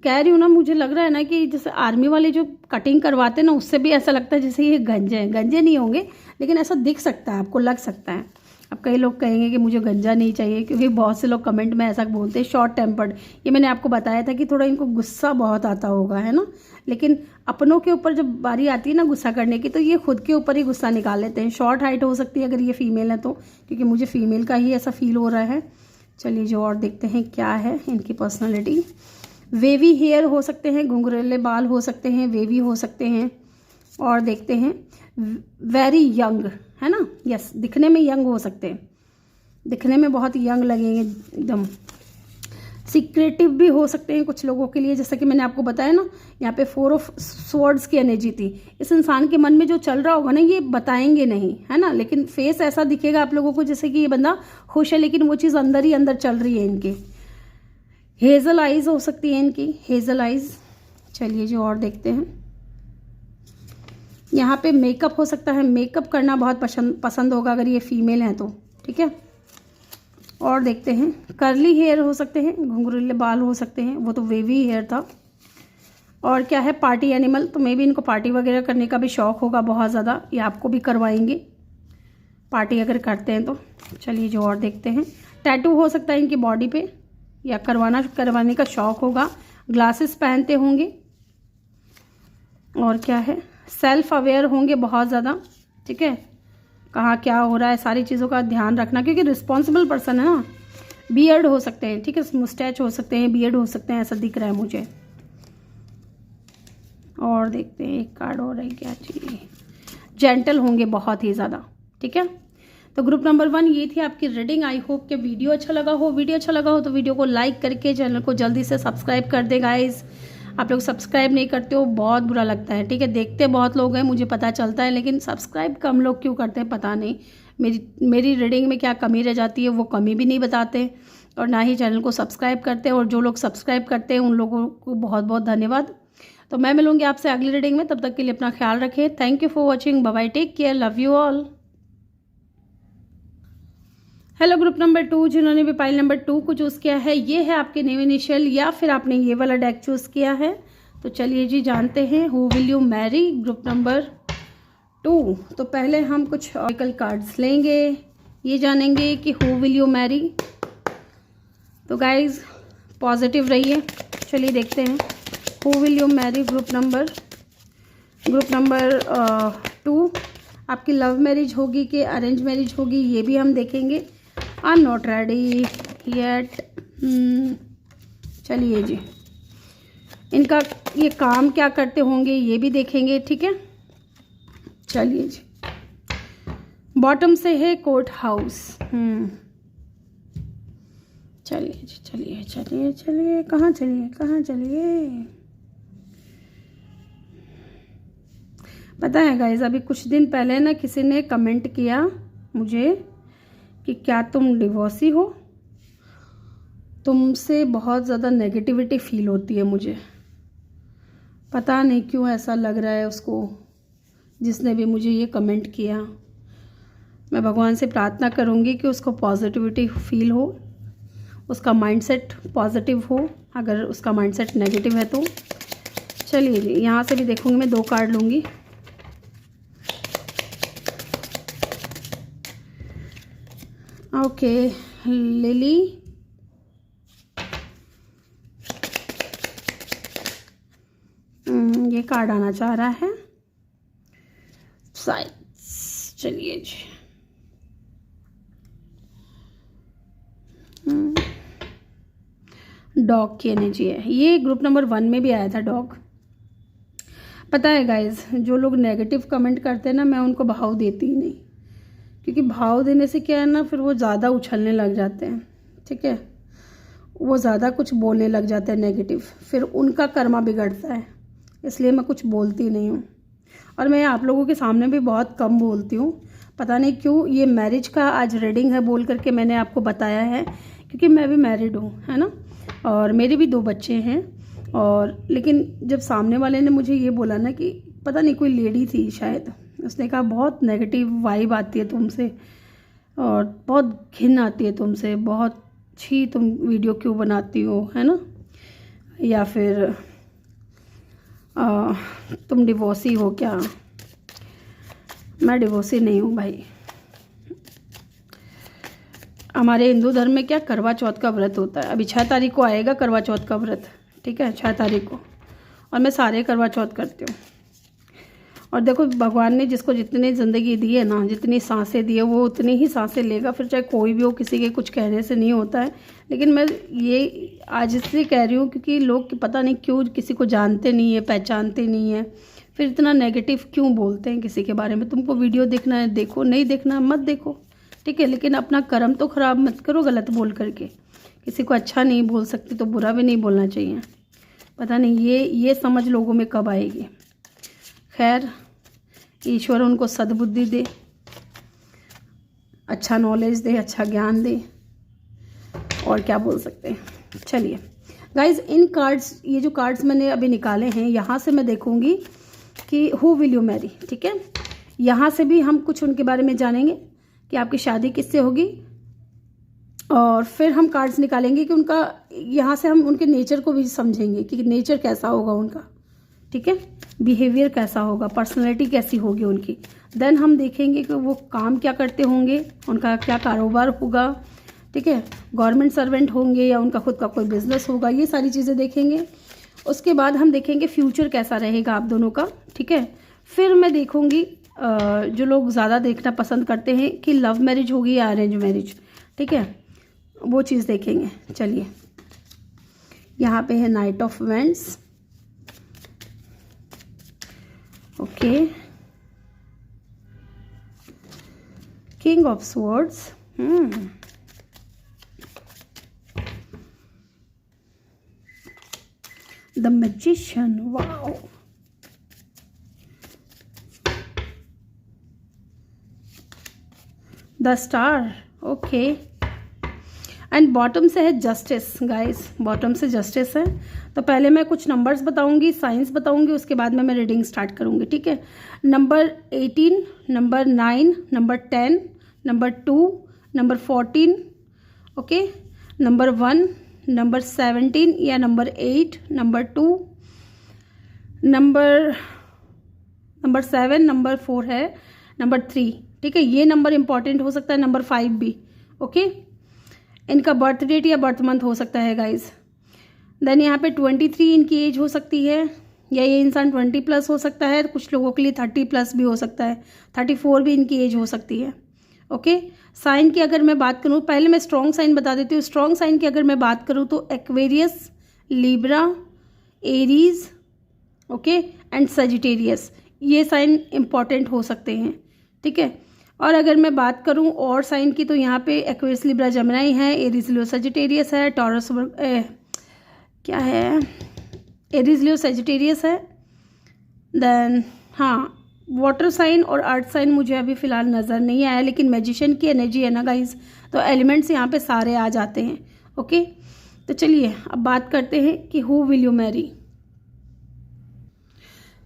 कह रही हूँ ना, मुझे लग रहा है ना कि जैसे आर्मी वाले जो कटिंग करवाते हैं ना, उससे भी ऐसा लगता है जैसे ये गंजे हैं। गंजे नहीं होंगे लेकिन ऐसा दिख सकता है आपको, लग सकता है। अब कई लोग कहेंगे कि मुझे गंजा नहीं चाहिए, क्योंकि बहुत से लोग कमेंट में ऐसा बोलते हैं। शॉर्ट टेम्पर्ड, ये मैंने आपको बताया था कि थोड़ा इनको गुस्सा बहुत आता होगा, है ना। लेकिन अपनों के ऊपर जब बारी आती है ना गुस्सा करने की, तो ये खुद के ऊपर ही गुस्सा निकाल लेते हैं। शॉर्ट हाइट हो सकती है अगर ये फीमेल है तो, क्योंकि मुझे फीमेल का ही ऐसा फील हो रहा है। चलिए जो और देखते हैं क्या है इनकी पर्सनैलिटी। वेवी हेयर हो सकते हैं, घुंघरेले बाल हो सकते हैं, वेवी हो सकते हैं। और देखते हैं वेरी यंग, है ना, यस, दिखने में यंग हो सकते हैं, दिखने में बहुत यंग लगेंगे एकदम। सीक्रेटिव भी हो सकते हैं कुछ लोगों के लिए, जैसा कि मैंने आपको बताया ना, यहाँ पे 4 ऑफ स्वॉर्ड्स की एनर्जी थी। इस इंसान के मन में जो चल रहा होगा ना, ये बताएंगे नहीं, है ना, लेकिन फेस ऐसा दिखेगा आप लोगों को जैसे कि ये बंदा खुश है, लेकिन वो चीज़ अंदर ही अंदर चल रही है इनके। हेजल आइज हो सकती है इनकी, हेजल आइज। चलिए जो और देखते हैं। यहाँ पे मेकअप हो सकता है, मेकअप करना बहुत पसंद होगा अगर ये फीमेल है तो, ठीक है। और देखते हैं कर्ली हेयर हो सकते हैं, घुंघरीले बाल हो सकते हैं, वो तो वेवी हेयर था। और क्या है, पार्टी एनिमल, तो मे भी इनको पार्टी वगैरह करने का भी शौक होगा बहुत ज़्यादा, ये आपको भी करवाएंगे पार्टी अगर करते हैं तो। चलिए जो और देखते हैं। टैटू हो सकता है इनकी बॉडी पे, या करवाने का शौक होगा। ग्लासेस पहनते होंगे। और क्या है, सेल्फ अवेयर होंगे बहुत ज़्यादा, ठीक है, कहाँ क्या हो रहा है सारी चीज़ों का ध्यान रखना, क्योंकि रिस्पॉन्सिबल पर्सन है ना। बियर्ड हो सकते हैं, ठीक है, मुस्टैच हो सकते हैं, बियर्ड हो सकते हैं, ऐसा दिख रहा है मुझे। और देखते हैं एक कार्ड और है क्या चाहिए। जेंटल होंगे बहुत ही ज़्यादा, ठीक है। तो ग्रुप नंबर 1 ये थी आपकी रीडिंग। आई होप कि वीडियो अच्छा लगा हो। वीडियो अच्छा लगा हो तो वीडियो को लाइक करके चैनल को जल्दी से सब्सक्राइब कर दे गाइज। आप लोग सब्सक्राइब नहीं करते हो, बहुत बुरा लगता है, ठीक है। देखते बहुत लोग हैं, मुझे पता चलता है, लेकिन सब्सक्राइब कम लोग क्यों करते हैं पता नहीं। मेरी रीडिंग में क्या कमी रह जाती है वो कमी भी नहीं बताते, और ना ही चैनल को सब्सक्राइब करते हैं। और जो लोग सब्सक्राइब करते हैं उन लोगों को बहुत बहुत धन्यवाद। तो मैं मिलूंगी आपसे अगली रीडिंग में, तब तक के लिए अपना ख्याल रखें। Thank you for watching, bye bye, take care, love you all. Hello group number 2, जिन्होंने भी पाइल नंबर 2 को चूज़ किया है, ये है आपके न्यू इनिशियल या फिर आपने ये वाला डेक चूज़ किया है। तो चलिए जी जानते हैं who will you marry group number 2। तो पहले हम कुछ ऑरिकल कार्ड्स लेंगे, ये जानेंगे कि हु विल यू मैरी। तो गाइज पॉजिटिव रहिए। चलिए देखते हैं who will you marry group number 2। आपकी लव मैरिज होगी कि अरेंज मैरिज होगी ये भी हम देखेंगे। I am not ready yet. चलिए जी, इनका ये काम क्या करते होंगे ये भी देखेंगे, ठीक है। चलिए जी, बॉटम से है कोर्ट हाउस। चलिए जी, चलिए चलिए चलिए, कहाँ चलिए। पता है गाइज, अभी कुछ दिन पहले ना किसी ने कमेंट किया मुझे कि क्या तुम डिवोर्सी हो, तुमसे बहुत ज़्यादा नेगेटिविटी फील होती है मुझे। पता नहीं क्यों ऐसा लग रहा है उसको, जिसने भी मुझे ये कमेंट किया। मैं भगवान से प्रार्थना करूँगी कि उसको पॉजिटिविटी फील हो, उसका माइंडसेट पॉजिटिव हो। अगर उसका माइंडसेट नेगेटिव है तो चलिए जी, यहाँ से भी देखूँगी। मैं 2 कार्ड लूँगी। ओके, लिली, ये कार्ड आना चाह रहा है साइड्स। चलिए जी, डॉग की एनर्जी है। ये ग्रुप नंबर 1 में भी आया था डॉग। पता है गाइज, जो लोग नेगेटिव कमेंट करते हैं ना, मैं उनको भाव देती ही नहीं, क्योंकि भाव देने से क्या है ना, फिर वो ज़्यादा उछलने लग जाते हैं, ठीक है। वो ज़्यादा कुछ बोलने लग जाते हैं नेगेटिव, फिर उनका कर्मा बिगड़ता है। इसलिए मैं कुछ बोलती नहीं हूँ, और मैं आप लोगों के सामने भी बहुत कम बोलती हूँ। पता नहीं क्यों ये मैरिज का आज रीडिंग है बोल करके मैंने आपको बताया है, क्योंकि मैं भी मैरिड हूँ, है ना, और मेरे भी 2 बच्चे हैं। और लेकिन जब सामने वाले ने मुझे ये बोला ना कि पता नहीं कोई लेडी थी शायद, उसने कहा बहुत नेगेटिव वाइब आती है तुमसे और बहुत घिन आती है तुमसे, बहुत छी तुम वीडियो क्यों बनाती हो, है ना, या फिर तुम डिवोर्सी हो क्या। मैं डिवोर्सी नहीं हूँ भाई। हमारे हिंदू धर्म में क्या करवा चौथ का व्रत होता है। अभी 6 तारीख को आएगा करवा चौथ का व्रत, ठीक है, 6 तारीख को, और मैं सारे करवा चौथ करती हूँ। और देखो, भगवान ने जिसको जितनी ज़िंदगी दी है ना, जितनी सांसें दी है, वो उतनी ही सांसें लेगा, फिर चाहे कोई भी हो। किसी के कुछ कहने से नहीं होता है। लेकिन मैं ये आज इसलिए कह रही हूँ क्योंकि लोग पता नहीं क्यों किसी को जानते नहीं है, पहचानते नहीं है, फिर इतना नेगेटिव क्यों बोलते हैं किसी के बारे में। तुमको वीडियो देखना है देखो, नहीं देखना मत देखो, ठीक है, लेकिन अपना कर्म तो ख़राब मत करो गलत बोल करके। किसी को अच्छा नहीं बोल सकती तो बुरा भी नहीं बोलना चाहिए। पता नहीं ये समझ लोगों में कब आएगी। खैर, ईश्वर उनको सद्बुद्धि दे, अच्छा नॉलेज दे, अच्छा ज्ञान दे, और क्या बोल सकते हैं। चलिए गाइज, इन कार्ड्स, ये जो कार्ड्स मैंने अभी निकाले हैं, यहाँ से मैं देखूँगी कि हु विल यू मैरी, ठीक है। यहाँ से भी हम कुछ उनके बारे में जानेंगे कि आपकी शादी किससे होगी, और फिर हम कार्ड्स निकालेंगे कि उनका, यहाँ से हम उनके नेचर को भी समझेंगे कि नेचर कैसा होगा उनका, ठीक है, बिहेवियर कैसा होगा, पर्सनैलिटी कैसी होगी उनकी। देन हम देखेंगे कि वो काम क्या करते होंगे, उनका क्या कारोबार होगा, ठीक है, गवर्नमेंट सर्वेंट होंगे या उनका खुद का कोई बिजनेस होगा, ये सारी चीज़ें देखेंगे। उसके बाद हम देखेंगे फ्यूचर कैसा रहेगा आप दोनों का, ठीक है। फिर मैं देखूँगी जो लोग ज़्यादा देखना पसंद करते हैं कि लव मैरिज होगी या अरेंज मैरिज, ठीक है, वो चीज़ देखेंगे। चलिए, यहाँ पे है night of vends, okay, king of swords, the magician, wow, the star, okay, and bottom से है जस्टिस। गाइस, बॉटम से जस्टिस है। तो पहले मैं कुछ नंबर्स बताऊंगी, साइंस बताऊंगी, उसके बाद में मैं रीडिंग स्टार्ट करूंगी, ठीक है। Number 18, number 9, number 10, number 2 number 14, okay, number 1, number 17 या नंबर 8, नंबर 2, नंबर 7, नंबर 4 है, नंबर 3, ठीक है, ये नंबर इंपॉर्टेंट हो सकता है, नंबर 5 भी, ओके। इनका बर्थ डेट या बर्थ मंथ हो सकता है गाइज। देन यहाँ पे 23 इनकी एज हो सकती है, या ये इंसान 20+ हो सकता है, कुछ लोगों के लिए 30+ भी हो सकता है, 34 भी इनकी एज हो सकती है, ओके। साइन की अगर मैं बात करूँ, पहले मैं स्ट्रॉन्ग साइन बता देती हूँ। स्ट्रॉन्ग साइन की अगर मैं बात करूँ तो Aquarius, Libra, Aries, okay, and Sagittarius, ये साइन इंपॉर्टेंट हो सकते हैं, ठीक है। और अगर मैं बात करूं और साइन की, तो यहाँ पे एक्वेरियस, लिब्रा, जमनाई है, एरीज, लियो, सजिटेरियस है, टॉरस क्या है, एरीज, लियो, सजिटेरियस है। देन हाँ, वाटर साइन और अर्थ साइन मुझे अभी फ़िलहाल नज़र नहीं आया, लेकिन मैजिशियन की एनर्जी है ना गाइज, तो एलिमेंट्स यहाँ पे सारे आ जाते हैं, ओके। तो चलिए अब बात करते हैं कि who will you Mary.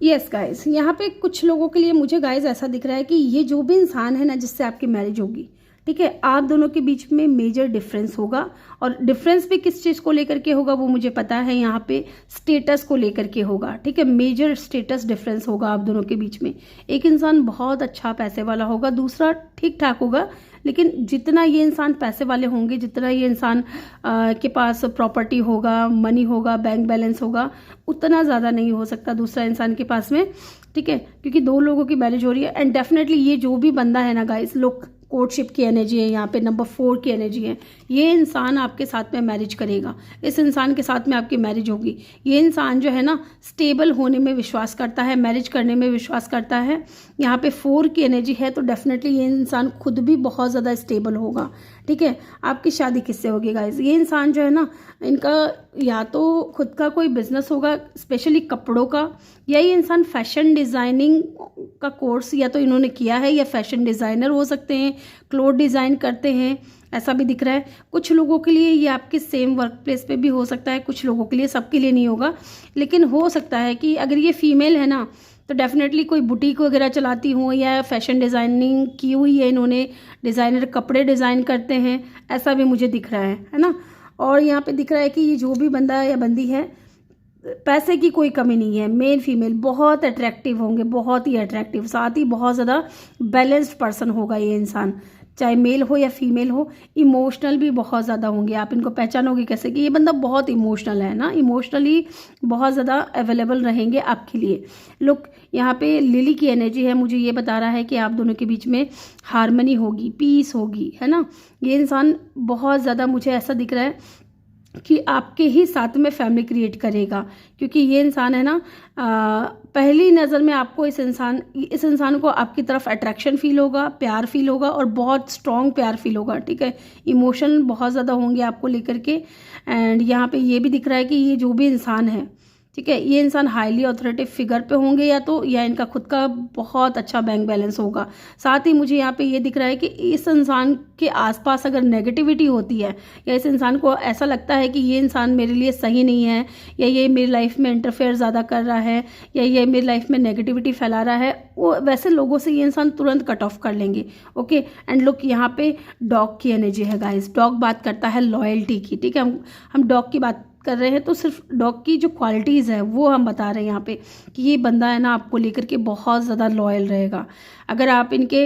Yes guys, यहाँ पे कुछ लोगों के लिए मुझे गाइज ऐसा दिख रहा है कि ये जो भी इंसान है ना जिससे आपकी मैरिज होगी, ठीक है, आप दोनों के बीच में मेजर डिफरेंस होगा। और डिफरेंस भी किस चीज़ को लेकर के होगा वो मुझे पता है, यहाँ पे स्टेटस को लेकर के होगा, ठीक है। मेजर स्टेटस डिफरेंस होगा आप दोनों के बीच में। एक इंसान बहुत अच्छा पैसे वाला होगा, दूसरा ठीक ठाक होगा, लेकिन जितना ये इंसान पैसे वाले होंगे, जितना ये इंसान के पास प्रॉपर्टी होगा, मनी होगा, बैंक बैलेंस होगा, उतना ज़्यादा नहीं हो सकता दूसरा इंसान के पास में, ठीक है, क्योंकि दो लोगों की मैरिज हो रही है। एंड डेफिनेटली ये जो भी बंदा है ना गाइस, लोग कोर्टशिप की एनर्जी है, यहाँ पे नंबर 4 की एनर्जी है, ये इंसान आपके साथ में मैरिज करेगा, इस इंसान के साथ में आपकी मैरिज होगी। ये इंसान जो है ना स्टेबल होने में विश्वास करता है, मैरिज करने में विश्वास करता है। यहाँ पे 4 की एनर्जी है, तो डेफिनेटली ये इंसान खुद भी बहुत ज़्यादा स्टेबल होगा, ठीक है। आपकी शादी किससे होगी गाइज? ये इंसान जो है ना, इनका या तो खुद का कोई बिजनेस होगा स्पेशली कपड़ों का, या ये इंसान फैशन डिज़ाइनिंग का कोर्स या तो इन्होंने किया है, या फैशन डिज़ाइनर हो सकते हैं, क्लोथ डिज़ाइन करते हैं, ऐसा भी दिख रहा है। कुछ लोगों के लिए ये आपके सेम वर्क प्लेस पे भी हो सकता है, कुछ लोगों के लिए, सबके लिए नहीं होगा, लेकिन हो सकता है कि अगर ये फीमेल है ना तो डेफिनेटली कोई बुटीक वगैरह चलाती हूँ, या फैशन डिज़ाइनिंग की हुई है इन्होंने, डिज़ाइनर कपड़े डिज़ाइन करते हैं, ऐसा भी मुझे दिख रहा है ना। और यहाँ पे दिख रहा है कि ये जो भी बंदा या बंदी है, पैसे की कोई कमी नहीं है, मेल फीमेल बहुत अट्रैक्टिव होंगे, बहुत ही अट्रैक्टिव, साथ ही बहुत ज़्यादा बैलेंस्ड पर्सन होगा ये इंसान, चाहे मेल हो या फीमेल हो। इमोशनल भी बहुत ज़्यादा होंगे, आप इनको पहचानोगे कैसे कि ये बंदा बहुत इमोशनल है ना, इमोशनली बहुत ज़्यादा अवेलेबल रहेंगे आपके लिए। लुक, यहाँ पे लिली की एनर्जी है, मुझे ये बता रहा है कि आप दोनों के बीच में हार्मनी होगी, पीस होगी, है ना। ये इंसान बहुत ज़्यादा, मुझे ऐसा दिख रहा है कि आपके ही साथ में फैमिली क्रिएट करेगा, क्योंकि ये इंसान है ना, पहली नज़र में आपको इस इंसान को आपकी तरफ अट्रैक्शन फील होगा, प्यार फील होगा, और बहुत स्ट्रॉन्ग प्यार फील होगा, ठीक है। इमोशन बहुत ज़्यादा होंगे आपको लेकर के। एंड यहाँ पे ये भी दिख रहा है कि ये जो भी इंसान है, ठीक है, ये इंसान हाईली अथॉरिटेटिव फिगर पे होंगे, या इनका खुद का बहुत अच्छा बैंक बैलेंस होगा। साथ ही मुझे यहाँ पे ये दिख रहा है कि इस इंसान के आसपास अगर नेगेटिविटी होती है, या इस इंसान को ऐसा लगता है कि ये इंसान मेरे लिए सही नहीं है, या ये मेरी लाइफ में इंटरफेयर ज़्यादा कर रहा है, या ये मेरी लाइफ में नेगेटिविटी फैला रहा है, वो वैसे लोगों से ये इंसान तुरंत कट ऑफ कर लेंगे, ओके। एंड लुक, यहाँ पे डॉग की एनर्जी है गाइस। डॉग बात करता है लॉयल्टी की, ठीक है। हम डॉग की बात कर रहे हैं तो सिर्फ डॉग की जो क्वालिटीज़ है वो हम बता रहे हैं यहाँ पे, कि ये बंदा है ना आपको लेकर के बहुत ज़्यादा लॉयल रहेगा। अगर आप इनके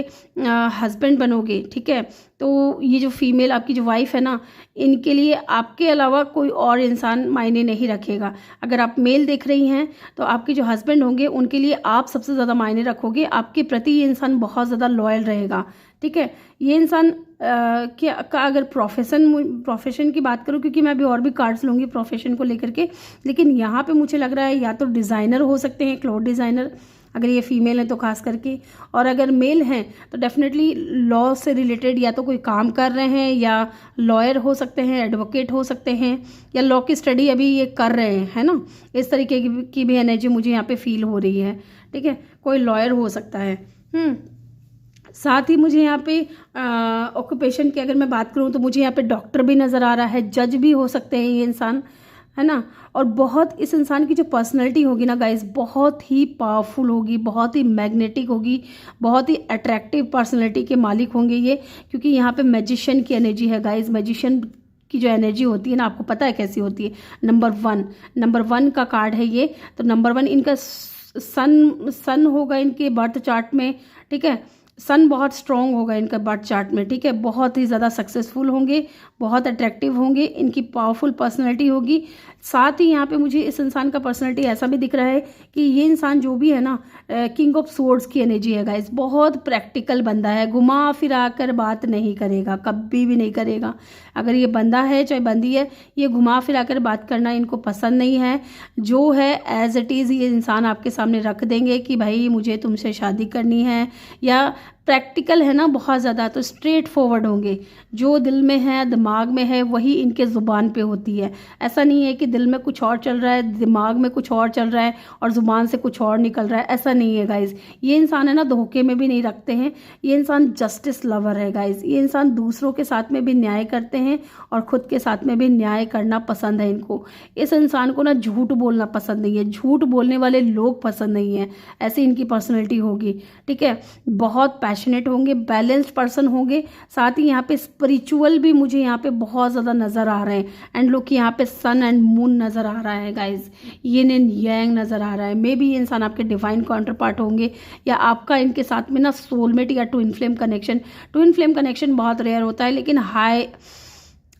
हस्बैंड बनोगे, ठीक है, तो ये जो फीमेल आपकी जो वाइफ है ना, इनके लिए आपके अलावा कोई और इंसान मायने नहीं रखेगा। अगर आप मेल देख रही हैं तो आपके जो हस्बैंड होंगे उनके लिए आप सबसे ज़्यादा मायने रखोगे, आपके प्रति ये इंसान बहुत ज़्यादा लॉयल रहेगा, ठीक है। ये इंसान का अगर प्रोफेशन की बात करूं, क्योंकि मैं अभी और भी कार्ड्स लूँगी प्रोफेशन को लेकर के, लेकिन यहाँ पे मुझे लग रहा है या तो डिज़ाइनर हो सकते हैं, क्लोथ डिज़ाइनर, अगर ये फीमेल है तो खास करके, और अगर मेल हैं तो डेफिनेटली लॉ से रिलेटेड या तो कोई काम कर रहे हैं, या लॉयर हो सकते हैं, एडवोकेट हो सकते हैं, या लॉ की स्टडी अभी ये कर रहे हैं, है ना। इस तरीके की भी एनर्जी मुझे यहाँ पे फील हो रही है, ठीक है। कोई लॉयर हो सकता है। साथ ही मुझे यहाँ पे ऑक्यूपेशन की अगर मैं बात करूँ तो मुझे यहाँ पे डॉक्टर भी नज़र आ रहा है, जज भी हो सकते हैं ये इंसान, है ना। और बहुत इस इंसान की जो पर्सनैलिटी होगी ना गाइज, बहुत ही पावरफुल होगी, बहुत ही मैग्नेटिक होगी, बहुत ही अट्रैक्टिव पर्सनैलिटी के मालिक होंगे ये, क्योंकि यहाँ पे मैजिशियन की एनर्जी है गाइज। मैजिशियन की जो एनर्जी होती है ना, आपको पता है कैसी होती है। नंबर वन का कार्ड है ये। तो नंबर 1 इनका सन होगा इनके बर्थ चार्ट में, ठीक है। सन बहुत स्ट्रॉन्ग होगा इनका बर्थ चार्ट में, ठीक है। बहुत ही ज़्यादा सक्सेसफुल होंगे, बहुत अट्रैक्टिव होंगे, इनकी पावरफुल पर्सनैलिटी होगी। साथ ही यहाँ पे मुझे इस इंसान का पर्सनैलिटी ऐसा भी दिख रहा है कि ये इंसान जो भी है ना, किंग ऑफ स्वॉर्ड्स की एनर्जी है गाइस। बहुत प्रैक्टिकल बंदा है, घुमा फिरा कर बात नहीं करेगा, कभी भी नहीं करेगा। अगर ये बंदा है चाहे बंदी है, ये घुमा फिरा कर बात करना इनको पसंद नहीं है। जो है एज इट इज़ ये इंसान आपके सामने रख देंगे कि भाई मुझे तुमसे शादी करनी है, या प्रैक्टिकल है ना बहुत ज़्यादा, तो स्ट्रेट फॉरवर्ड होंगे। जो दिल में है, दिमाग में है, वही इनके ज़ुबान पे होती है। ऐसा नहीं है कि दिल में कुछ और चल रहा है, दिमाग में कुछ और चल रहा है और ज़ुबान से कुछ और निकल रहा है, ऐसा नहीं है गाइज़। ये इंसान है ना धोखे में भी नहीं रखते हैं। ये इंसान जस्टिस लवर है गाइज़। ये इंसान दूसरों के साथ में भी न्याय करते हैं और ख़ुद के साथ में भी न्याय करना पसंद है इनको। इस इंसान को ना झूठ बोलना पसंद नहीं है, झूठ बोलने वाले लोग पसंद नहीं है। ऐसी इनकी पर्सनैलिटी होगी, ठीक है। बहुत पैशनेट होंगे, बैलेंस्ड पर्सन होंगे। साथ ही यहाँ पे स्पिरिचुअल भी मुझे यहाँ पे बहुत ज़्यादा नज़र आ रहे हैं। एंड लोग यहाँ पे सन एंड मून नज़र आ रहा है गाइज, यिन एंड यांग नज़र आ रहा है। मे बी ये इंसान आपके डिवाइन काउंटर पार्ट होंगे, या आपका इनके साथ में ना सोलमेट या twin flame connection. Twin flame connection बहुत रेयर होता है, लेकिन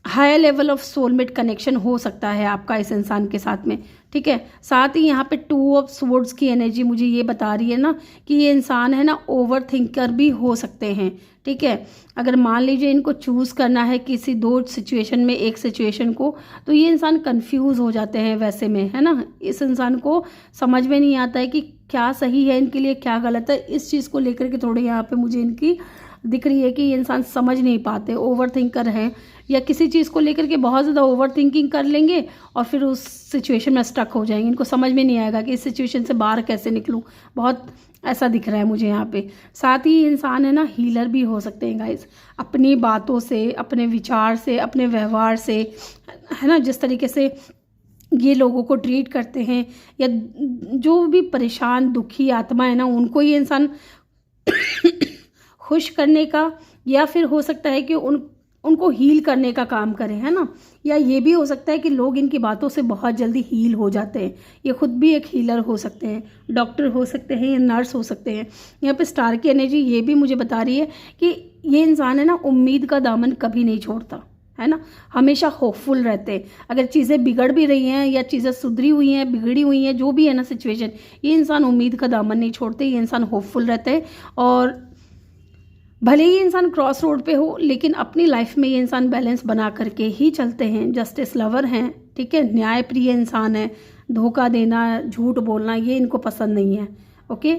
high level of soulmate connection हो सकता है आपका इस इंसान के साथ में, ठीक है। साथ ही यहाँ पे 2 ऑफ स्वॉर्ड्स की एनर्जी मुझे ये बता रही है ना कि ये इंसान है ना ओवर थिंकर भी हो सकते हैं, ठीक है। अगर मान लीजिए इनको चूज़ करना है किसी 2 सिचुएशन में, एक सिचुएशन को, तो ये इंसान कंफ्यूज हो जाते हैं वैसे में, है ना। इस इंसान को समझ में नहीं आता है कि क्या सही है इनके लिए, क्या गलत है। इस चीज़ को लेकर के थोड़े यहाँ पे मुझे इनकी दिख रही है कि ये इंसान समझ नहीं पाते, ओवर थिंकर हैं, या किसी चीज़ को लेकर के बहुत ज़्यादा ओवर थिंकिंग कर लेंगे और फिर उस सिचुएशन में स्टक हो जाएंगे। इनको समझ में नहीं आएगा कि इस सिचुएशन से बाहर कैसे निकलूं, बहुत ऐसा दिख रहा है मुझे यहाँ पे। साथ ही इंसान है ना हीलर भी हो सकते हैं गाइस, अपनी बातों से, अपने विचार से, अपने व्यवहार से, है ना। जिस तरीके से ये लोगों को ट्रीट करते हैं, या जो भी परेशान दुखी आत्मा है ना, उनको ये इंसान खुश करने का, या फिर हो सकता है कि उनको हील करने का काम करें, है ना। या ये भी हो सकता है कि लोग इनकी बातों से बहुत जल्दी हील हो जाते हैं। ये खुद भी एक हीलर हो सकते हैं, डॉक्टर हो सकते हैं, या नर्स हो सकते हैं। यहाँ पे स्टार की एनर्जी ये भी मुझे बता रही है कि ये इंसान है ना उम्मीद का दामन कभी नहीं छोड़ता, है ना। हमेशा होपफुल रहते हैं। अगर चीज़ें बिगड़ भी रही हैं, या चीज़ें सुधरी हुई हैं, बिगड़ी हुई हैं, जो भी है ना सिचुएशन, ये इंसान उम्मीद का दामन नहीं छोड़ते। ये इंसान होपफुल रहते हैं, और भले ही इंसान क्रॉस रोड पे हो, लेकिन अपनी लाइफ में ये इंसान बैलेंस बना करके ही चलते हैं। जस्टिस लवर हैं, ठीक है। न्याय प्रिय इंसान है। धोखा देना, झूठ बोलना, ये इनको पसंद नहीं है, ओके।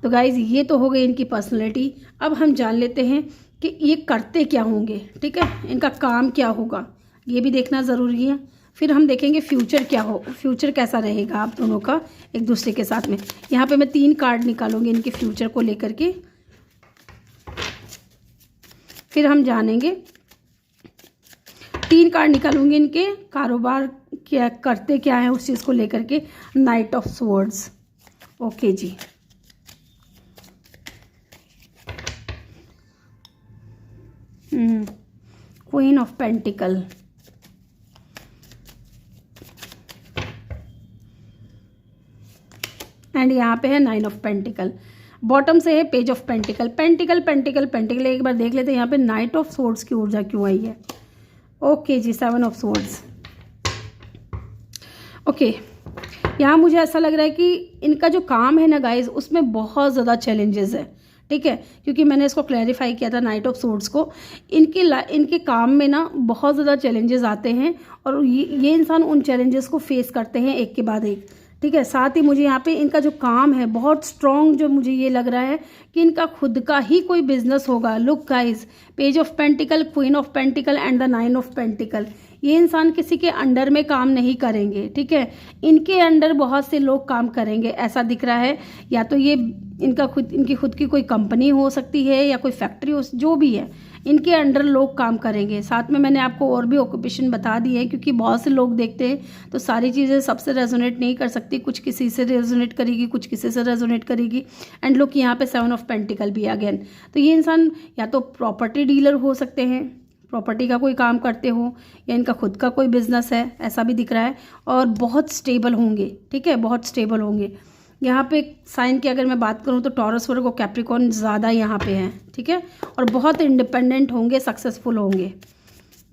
तो गाइज ये तो हो गई इनकी पर्सनैलिटी। अब हम जान लेते हैं कि ये करते क्या होंगे, ठीक है। इनका काम क्या होगा, ये भी देखना ज़रूरी है। फिर हम देखेंगे फ्यूचर क्या हो, फ्यूचर कैसा रहेगा आप दोनों का एक दूसरे के साथ में। यहाँ पे मैं 3 कार्ड निकालूंगी इनके फ्यूचर को लेकर के, फिर हम जानेंगे। 3 कार्ड निकालूंगी इनके कारोबार क्या करते क्या है उस चीज़ को लेकर के। नाइट ऑफ स्वॉर्ड्स, ओके जी। क्वीन ऑफ पेंटिकल, एंड यहाँ पे है 9 ऑफ पेंटिकल। बॉटम से है page of pentacle. Pentacle pentacle pentacle, एक बार देख लेते हैं यहाँ पे नाइट ऑफ स्वॉर्ड्स की ऊर्जा क्यों आई है। ओके जी, 7 ऑफ स्वॉर्ड्स, ओके। यहाँ मुझे ऐसा लग रहा है कि इनका जो काम है ना गाइज, उसमें बहुत ज़्यादा चैलेंजेस है, ठीक है। क्योंकि मैंने इसको क्लैरिफाई किया था नाइट ऑफ स्वॉर्ड्स को। इनके काम में ना बहुत ज़्यादा चैलेंजेस आते हैं, और ये इंसान उन चैलेंजेस को फेस करते हैं एक के बाद एक, ठीक है। साथ ही मुझे यहाँ पे इनका जो काम है बहुत स्ट्रॉन्ग, जो मुझे ये लग रहा है कि इनका खुद का ही कोई बिजनेस होगा। Look guys, page of pentacle, queen of pentacle and the 9 of pentacle. ये इंसान किसी के अंडर में काम नहीं करेंगे, ठीक है। इनके अंडर बहुत से लोग काम करेंगे, ऐसा दिख रहा है। या तो ये इनकी खुद की कोई कंपनी हो सकती है, या कोई फैक्ट्री हो, जो भी है। इनके अंडर लोग काम करेंगे। साथ में मैंने आपको और भी ऑक्यूपेशन बता दी है, क्योंकि बहुत से लोग देखते हैं तो सारी चीज़ें सबसे रेजोनेट नहीं कर सकती, कुछ किसी से रेजोनेट करेगी, कुछ किसी से रेजोनेट करेगी। एंड लुक यहाँ पे 7 ऑफ पेंटिकल भी अगेन, तो ये इंसान या तो प्रॉपर्टी डीलर हो सकते हैं, प्रॉपर्टी का कोई काम करते हो, या इनका खुद का कोई बिजनेस है, ऐसा भी दिख रहा है। और बहुत स्टेबल होंगे, ठीक है, बहुत स्टेबल होंगे। यहाँ पे साइन की अगर मैं बात करूँ तो टॉरस, वर्गो, कैप्रिकॉर्न ज़्यादा यहाँ पे हैं, ठीक है। और बहुत इंडिपेंडेंट होंगे, सक्सेसफुल होंगे।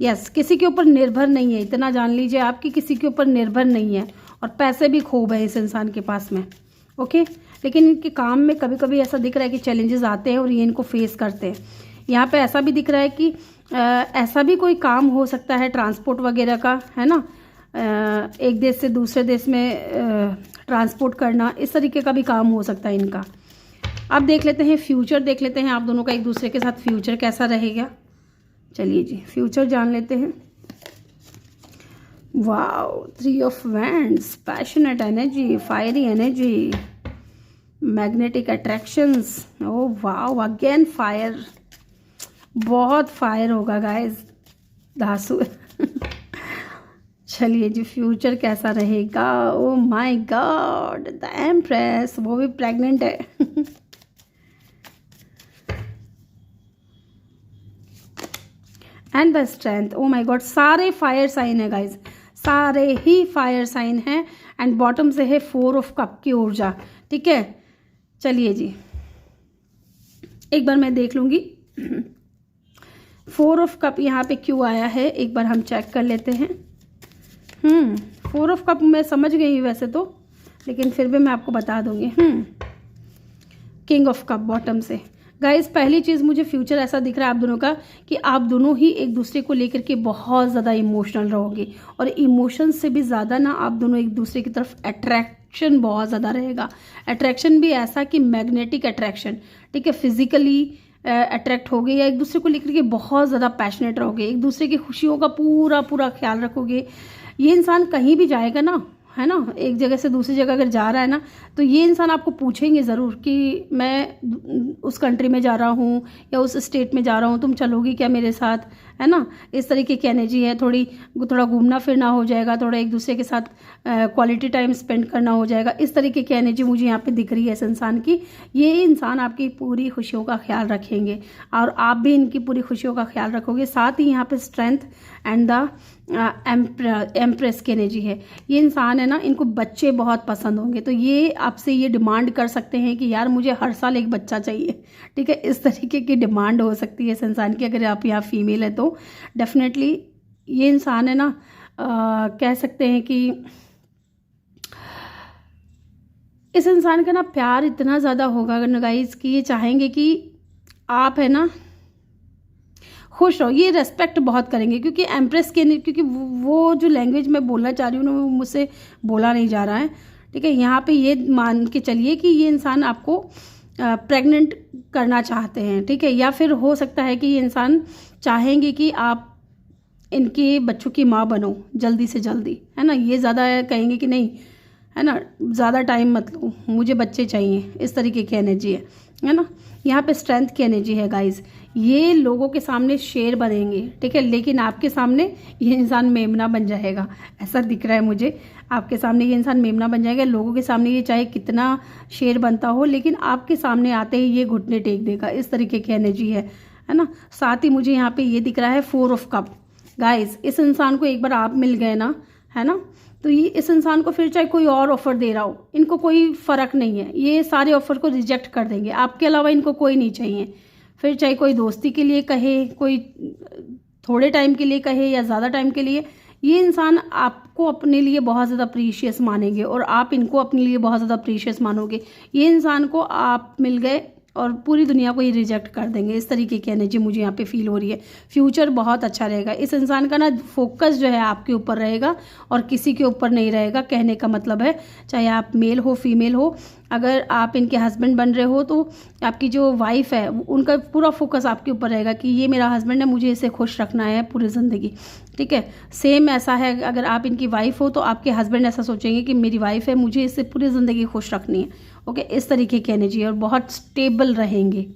यस, किसी के ऊपर निर्भर नहीं है, इतना जान लीजिए आपकी किसी के ऊपर निर्भर नहीं है। और पैसे भी खूब है इस इंसान के पास में, ओके। लेकिन इनके काम में कभी कभी ऐसा दिख रहा है कि चैलेंजेस आते हैं और ये इनको फेस करते हैं। यहाँ पे ऐसा भी दिख रहा है कि ऐसा भी कोई काम हो सकता है ट्रांसपोर्ट वगैरह का, है ना, एक देश से दूसरे देश में ट्रांसपोर्ट करना, इस तरीके का भी काम हो सकता है इनका। अब देख लेते हैं फ्यूचर, देख लेते हैं आप दोनों का एक दूसरे के साथ फ्यूचर कैसा रहेगा। चलिए जी, फ्यूचर जान लेते हैं। Wow, 3 of wands, passionate energy, fiery energy, magnetic attractions. Oh wow, again fire, बहुत फायर होगा गाइस, धांसू। चलिए जी, फ्यूचर कैसा रहेगा। Oh my God, the empress, वो भी प्रेग्नेंट है। And the strength, oh my God, सारे फायर साइन है गाइस, सारे ही फायर साइन हैं। एंड बॉटम से है 4 ऑफ कप की ऊर्जा, ठीक है। चलिए जी, एक बार मैं देख लूँगी 4 ऑफ कप यहाँ पे क्यों आया है, एक बार हम चेक कर लेते हैं। 4 ऑफ कप मैं समझ गई वैसे तो, लेकिन फिर भी मैं आपको बता दूंगी। किंग ऑफ कप बॉटम से। गाइस, पहली चीज़ मुझे फ्यूचर ऐसा दिख रहा है आप दोनों का कि आप दोनों ही एक दूसरे को लेकर के बहुत ज़्यादा इमोशनल रहोगे। और इमोशन से भी ज़्यादा ना आप दोनों एक दूसरे की तरफ अट्रैक्शन बहुत ज़्यादा रहेगा। अट्रैक्शन भी ऐसा कि मैग्नेटिक अट्रैक्शन, ठीक है, फिजिकली अट्रैक्ट होगे, या एक दूसरे को लेकर के बहुत ज़्यादा पैशनेट रहोगे, एक दूसरे की खुशियों का पूरा पूरा ख्याल रखोगे। ये इंसान कहीं भी जाएगा ना, है ना, एक जगह से दूसरी जगह अगर जा रहा है ना, तो ये इंसान आपको पूछेंगे ज़रूर कि मैं उस कंट्री में जा रहा हूँ या उस स्टेट में जा रहा हूँ, तुम चलोगी क्या मेरे साथ, है ना। इस तरीके की एनर्जी है, थोड़ा घूमना फिरना हो जाएगा, थोड़ा एक दूसरे के साथ क्वालिटी टाइम स्पेंड करना हो जाएगा। इस तरीके की एनर्जी मुझे यहाँ पे दिख रही है इस इंसान की। ये इंसान आपकी पूरी खुशियों का ख्याल रखेंगे और आप भी इनकी पूरी खुशियों का ख्याल रखोगे। साथ ही यहाँ पे स्ट्रेंथ एंड द एम्प्रेस की एनर्जी है। ये इंसान है ना, इनको बच्चे बहुत पसंद होंगे, तो ये आपसे ये डिमांड कर सकते हैं कि यार मुझे हर साल एक बच्चा चाहिए, ठीक है। इस तरीके की डिमांड हो सकती है इस इंसान की। अगर आप यहाँ फीमेल है तो डेफिनेटली ये इंसान है ना, कह सकते हैं कि इस इंसान का ना प्यार इतना ज़्यादा होगा गाइस कि ये चाहेंगे कि आप है ना खुश रहो। ये रेस्पेक्ट बहुत करेंगे, क्योंकि एम्प्रेस के, क्योंकि वो जो लैंग्वेज मैं बोलना चाह रही हूँ ना, वो मुझसे बोला नहीं जा रहा है, ठीक है। यहाँ पे ये मान के चलिए कि ये इंसान आपको प्रेग्नेंट करना चाहते हैं, ठीक है। या फिर हो सकता है कि ये इंसान चाहेंगे कि आप इनके बच्चों की माँ बनो जल्दी से जल्दी, है ना। ये ज़्यादा कहेंगे कि नहीं, है ना, ज़्यादा टाइम मत लो, मुझे बच्चे चाहिए, इस तरीके की एनर्जी है ना। यहाँ पे स्ट्रेंथ की एनर्जी है गाइस। ये लोगों के सामने शेर बनेंगे, ठीक है, लेकिन आपके सामने ये इंसान मेमना बन जाएगा, ऐसा दिख रहा है मुझे। आपके सामने ये इंसान मेमना बन जाएगा, लोगों के सामने ये चाहे कितना शेर बनता हो, लेकिन आपके सामने आते ही ये घुटने टेक देगा। इस तरीके की एनर्जी है ना। साथ ही मुझे यहाँ पे ये दिख रहा है 4 ऑफ कप। गाइस, इस इंसान को एक बार आप मिल गए ना, है ना, तो ये इस इंसान को फिर चाहे कोई और ऑफ़र दे रहा हो, इनको कोई फ़र्क नहीं है, ये सारे ऑफ़र को रिजेक्ट कर देंगे। आपके अलावा इनको कोई नहीं चाहिए। फिर चाहे कोई दोस्ती के लिए कहे, कोई थोड़े टाइम के लिए कहे या ज़्यादा टाइम के लिए, ये इंसान आपको अपने लिए बहुत ज़्यादा प्रीशियस मानेंगे और आप इनको अपने लिए बहुत ज़्यादा प्रीशियस मानोगे। ये इंसान को आप मिल गए और पूरी दुनिया को ये रिजेक्ट कर देंगे। इस तरीके की एनर्जी मुझे यहाँ पे फील हो रही है। फ्यूचर बहुत अच्छा रहेगा। इस इंसान का ना फोकस जो है आपके ऊपर रहेगा और किसी के ऊपर नहीं रहेगा। कहने का मतलब है, चाहे आप मेल हो फीमेल हो, अगर आप इनके हस्बैंड बन रहे हो तो आपकी जो वाइफ है उनका पूरा फोकस आपके ऊपर रहेगा कि ये मेरा हस्बैंड है, मुझे इसे खुश रखना है पूरी ज़िंदगी, ठीक है। सेम ऐसा है अगर आप इनकी वाइफ हो तो आपके हस्बैंड ऐसा सोचेंगे कि मेरी वाइफ है, मुझे इससे पूरी ज़िंदगी खुश रखनी है। ओके, इस तरीके की एनर्जी है और बहुत स्टेबल रहेंगे।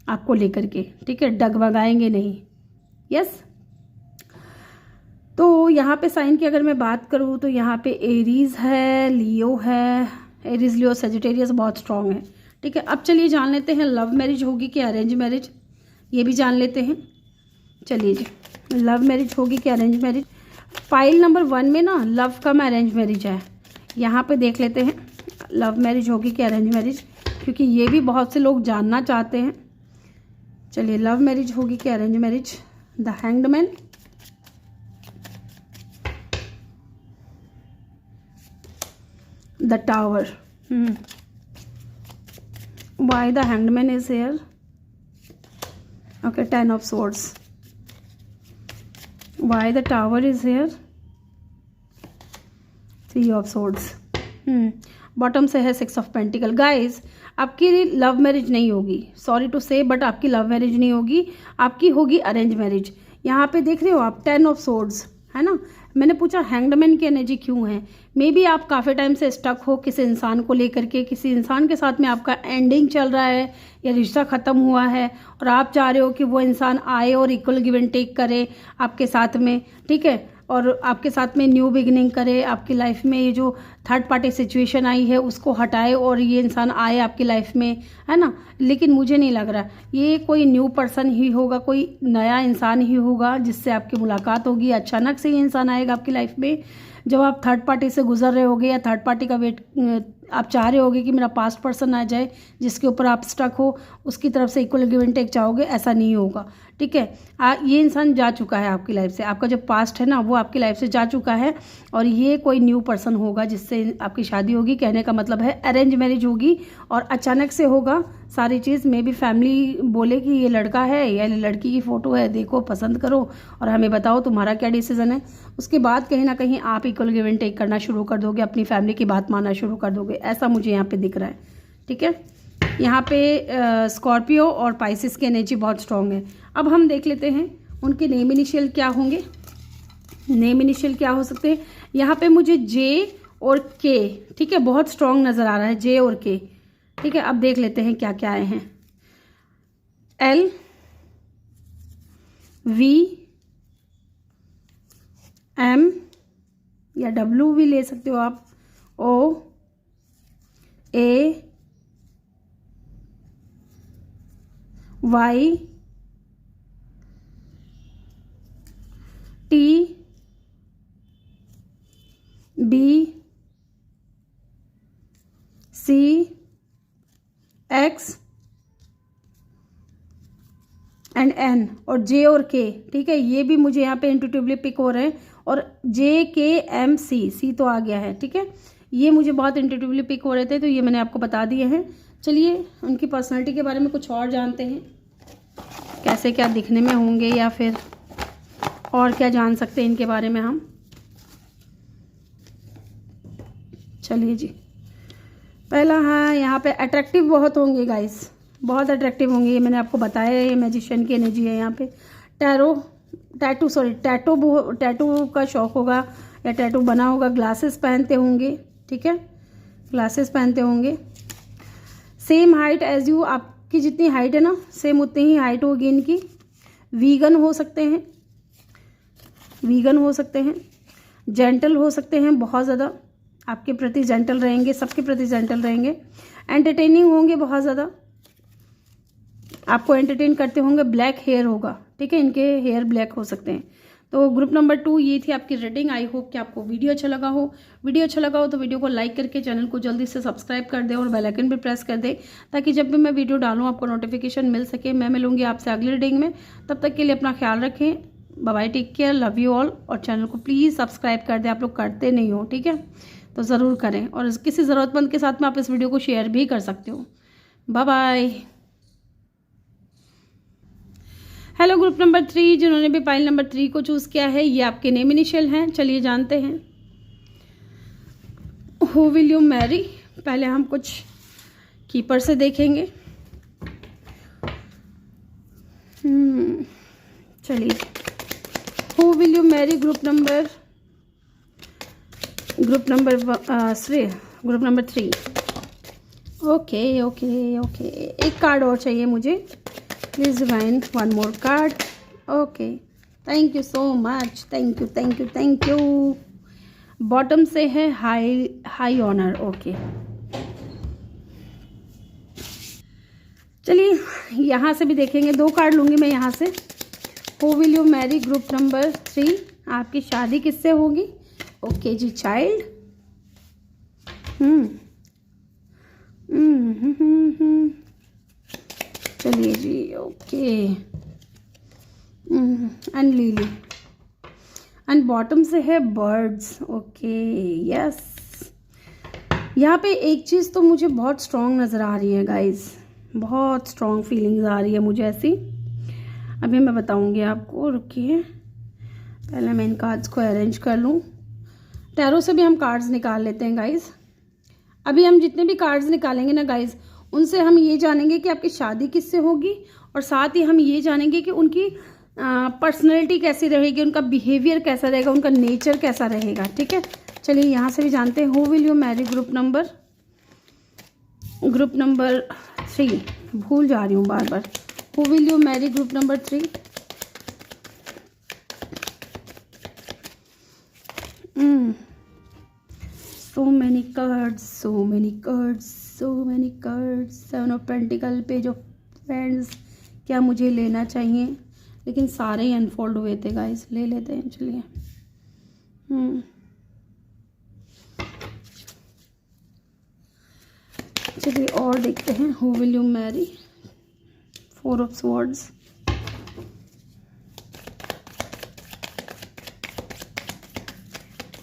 आपको लेकर के, ठीक है, डगमगाएंगे नहीं। यस। तो यहाँ पे साइन की अगर मैं बात करूँ तो यहाँ पे एरीज है, लियो है, एरीज लियो सेजिटेरियस बहुत स्ट्रॉन्ग है, ठीक है। अब चलिए जान लेते हैं लव मैरिज होगी कि अरेंज मैरिज, ये भी जान लेते हैं। चलिए जी, लव मैरिज होगी कि अरेंज मैरिज। फाइल नंबर 1 में ना लव कम अरेंज मैरिज है, यहाँ पे देख लेते हैं लव मैरिज होगी कि अरेंज मैरिज, क्योंकि ये भी बहुत से लोग जानना चाहते हैं। चलिए, लव मैरिज होगी कि arrange marriage. The hanged man, the tower, why the hanged man is here? Okay, 10 of swords. Why the tower is here? 3 of swords. Bottom से है 6 ऑफ पेंटिकल। गाइज, आपकी लव मैरिज नहीं होगी, sorry to से, but आपकी love marriage नहीं होगी, आपकी होगी अरेंज मैरिज। यहाँ पे देख रहे हो आप 10 ऑफ सोर्ड्स, है ना। मैंने पूछा हैंग्डमैन की एनर्जी क्यों है। मे बी आप काफ़ी टाइम से स्टक हो किसी इंसान को लेकर के, किसी इंसान के साथ में आपका एंडिंग चल रहा है या रिश्ता ख़त्म हुआ है और आप चाह रहे हो कि वो इंसान आए और इक्वल गिव एंड टेक करे आपके साथ में, ठीक है, और आपके साथ में न्यू बिगिनिंग करे। आपकी लाइफ में ये जो थर्ड पार्टी सिचुएशन आई है उसको हटाए और ये इंसान आए आपकी लाइफ में, है ना। लेकिन मुझे नहीं लग रहा ये कोई न्यू पर्सन ही होगा, कोई नया इंसान ही होगा जिससे आपकी मुलाकात होगी। अचानक से ये इंसान आएगा आपकी लाइफ में जब आप थर्ड पार्टी से गुजर रहे होगे या थर्ड पार्टी का वेट आप चाह रहे होगे कि मेरा पास्ट पर्सन आ जाए जिसके ऊपर आप स्टक हो, उसकी तरफ से इक्वल गिव एंड टेक चाहोगे, ऐसा नहीं होगा, ठीक है। ये इंसान जा चुका है आपकी लाइफ से, आपका जो पास्ट है ना वो आपकी लाइफ से जा चुका है और ये कोई न्यू पर्सन होगा जिससे आपकी शादी होगी। कहने का मतलब है अरेंज मैरिज होगी और अचानक से होगा सारी चीज़। मे बी फैमिली बोले कि ये लड़का है या लड़की की फ़ोटो है, देखो पसंद करो और हमें बताओ तुम्हारा क्या डिसीजन है। उसके बाद कहीं ना कहीं आप इक्वल गिव एंड टेक करना शुरू कर दोगे, अपनी फैमिली की बात मानना शुरू कर दोगे, ऐसा मुझे यहाँ पे दिख रहा है, ठीक है। यहाँ पे स्कॉर्पियो और पाइसिस की एनर्जी बहुत स्ट्रॉन्ग है। अब हम देख लेते हैं उनके नेम इनिशियल क्या होंगे। नेम इनिशियल क्या हो सकते हैं, यहाँ पे मुझे जे और के, ठीक है, बहुत स्ट्रॉन्ग नज़र आ रहा है जे और के, ठीक है। अब देख लेते हैं क्या क्या आए हैं। एल, वी, एम या डब्ल्यू भी ले सकते हो आप, O, A, Y, T, B, C, X and N और जे और के, ठीक है। ये भी मुझे यहाँ पे इंट्यूटिवली पिक हो रहे हैं और जे के एम सी, सी तो आ गया है, ठीक है। ये मुझे बहुत इंट्यूटिवली पिक हो रहे थे तो ये मैंने आपको बता दिए हैं। चलिए उनकी पर्सनालिटी के बारे में कुछ और जानते हैं, कैसे क्या दिखने में होंगे या फिर और क्या जान सकते हैं इनके बारे में हम। चलिए जी, पहला हाँ, यहाँ पे अट्रैक्टिव बहुत होंगे गाइस, बहुत अट्रैक्टिव होंगे, ये मैंने आपको बताया है। ये मैजिशियन की एनर्जी है यहाँ पे। टैटू का शौक होगा या टैटू बना होगा। ग्लासेस पहनते होंगे, ठीक है, ग्लासेस पहनते होंगे। सेम हाइट एज यू, आपकी जितनी हाइट है ना सेम उतनी ही हाइट होगी इनकी। वीगन हो सकते हैं, वीगन हो सकते हैं। जेंटल हो सकते हैं, बहुत ज़्यादा आपके प्रति जेंटल रहेंगे, सबके प्रति जेंटल रहेंगे। एंटरटेनिंग होंगे बहुत ज़्यादा, आपको एंटरटेन करते होंगे। ब्लैक हेयर होगा, ठीक है, इनके हेयर ब्लैक हो सकते हैं। तो ग्रुप नंबर 2 ये थी आपकी रीडिंग। आई होप कि आपको वीडियो अच्छा लगा हो। वीडियो अच्छा लगा हो तो वीडियो को लाइक करके चैनल को जल्दी से सब्सक्राइब कर दे और बेल आइकन भी प्रेस कर दे ताकि जब भी मैं वीडियो डालूँ आपको नोटिफिकेशन मिल सके। मैं मिलूंगी आपसे अगली रीडिंग में, तब तक के लिए अपना ख्याल रखें। Bye bye, take care, love you all. और चैनल को प्लीज़ सब्सक्राइब कर दें, आप लोग करते नहीं हो, ठीक है, तो ज़रूर करें। और किसी ज़रूरतमंद के साथ में आप इस वीडियो को शेयर भी कर सकते हो। Bye bye. Hello group number 3, जिन्होंने भी पाइल नंबर 3 को चूज़ किया है, ये आपके नेम इनिशियल हैं। चलिए जानते हैं हु विल यू मैरी। पहले हम कुछ कीपर से देखेंगे। चलिए, who will you marry group number 3। Okay okay okay, एक कार्ड और चाहिए मुझे। Please divine one more card. Okay, thank you so much, thank you thank you thank you. Bottom से है हाई ऑनर। ओके, चलिए यहाँ से भी देखेंगे, 2 कार्ड लूँगी मैं यहाँ से। Who will you marry, group number 3, आपकी शादी किससे होगी? ओके जी, चाइल्ड। चलिए जी, okay. And lily, and bottom से है बर्ड्स। Okay, yes. यहाँ पे एक चीज़ तो मुझे बहुत स्ट्रॉन्ग नज़र आ रही है गाइज, बहुत स्ट्रॉन्ग फीलिंग्स आ रही है मुझे ऐसी। अभी मैं बताऊँगी आपको, रुकिए पहले मैं इन कार्ड्स को अरेंज कर लूँ। टैरो से भी हम कार्ड्स निकाल लेते हैं गाइज। अभी हम जितने भी कार्ड्स निकालेंगे ना गाइज, उनसे हम ये जानेंगे कि आपकी शादी किससे होगी, और साथ ही हम ये जानेंगे कि उनकी पर्सनैलिटी कैसी रहेगी, उनका बिहेवियर कैसा रहेगा, उनका नेचर कैसा रहेगा। ठीक है, चलिए यहाँ से भी जानते हैं। Who will you marry, group number 3, भूल जा रही हूँ बार बार। Who will you marry, group number 3। so many cards, so many cards, so many cards। 7 of pentacle, page of friends. क्या मुझे लेना चाहिए, लेकिन सारे ही अनफोल्ड हुए थे गाइस, ले लेते हैं चलिए। चलिए और देखते हैं। Who will you marry, 4 of swords.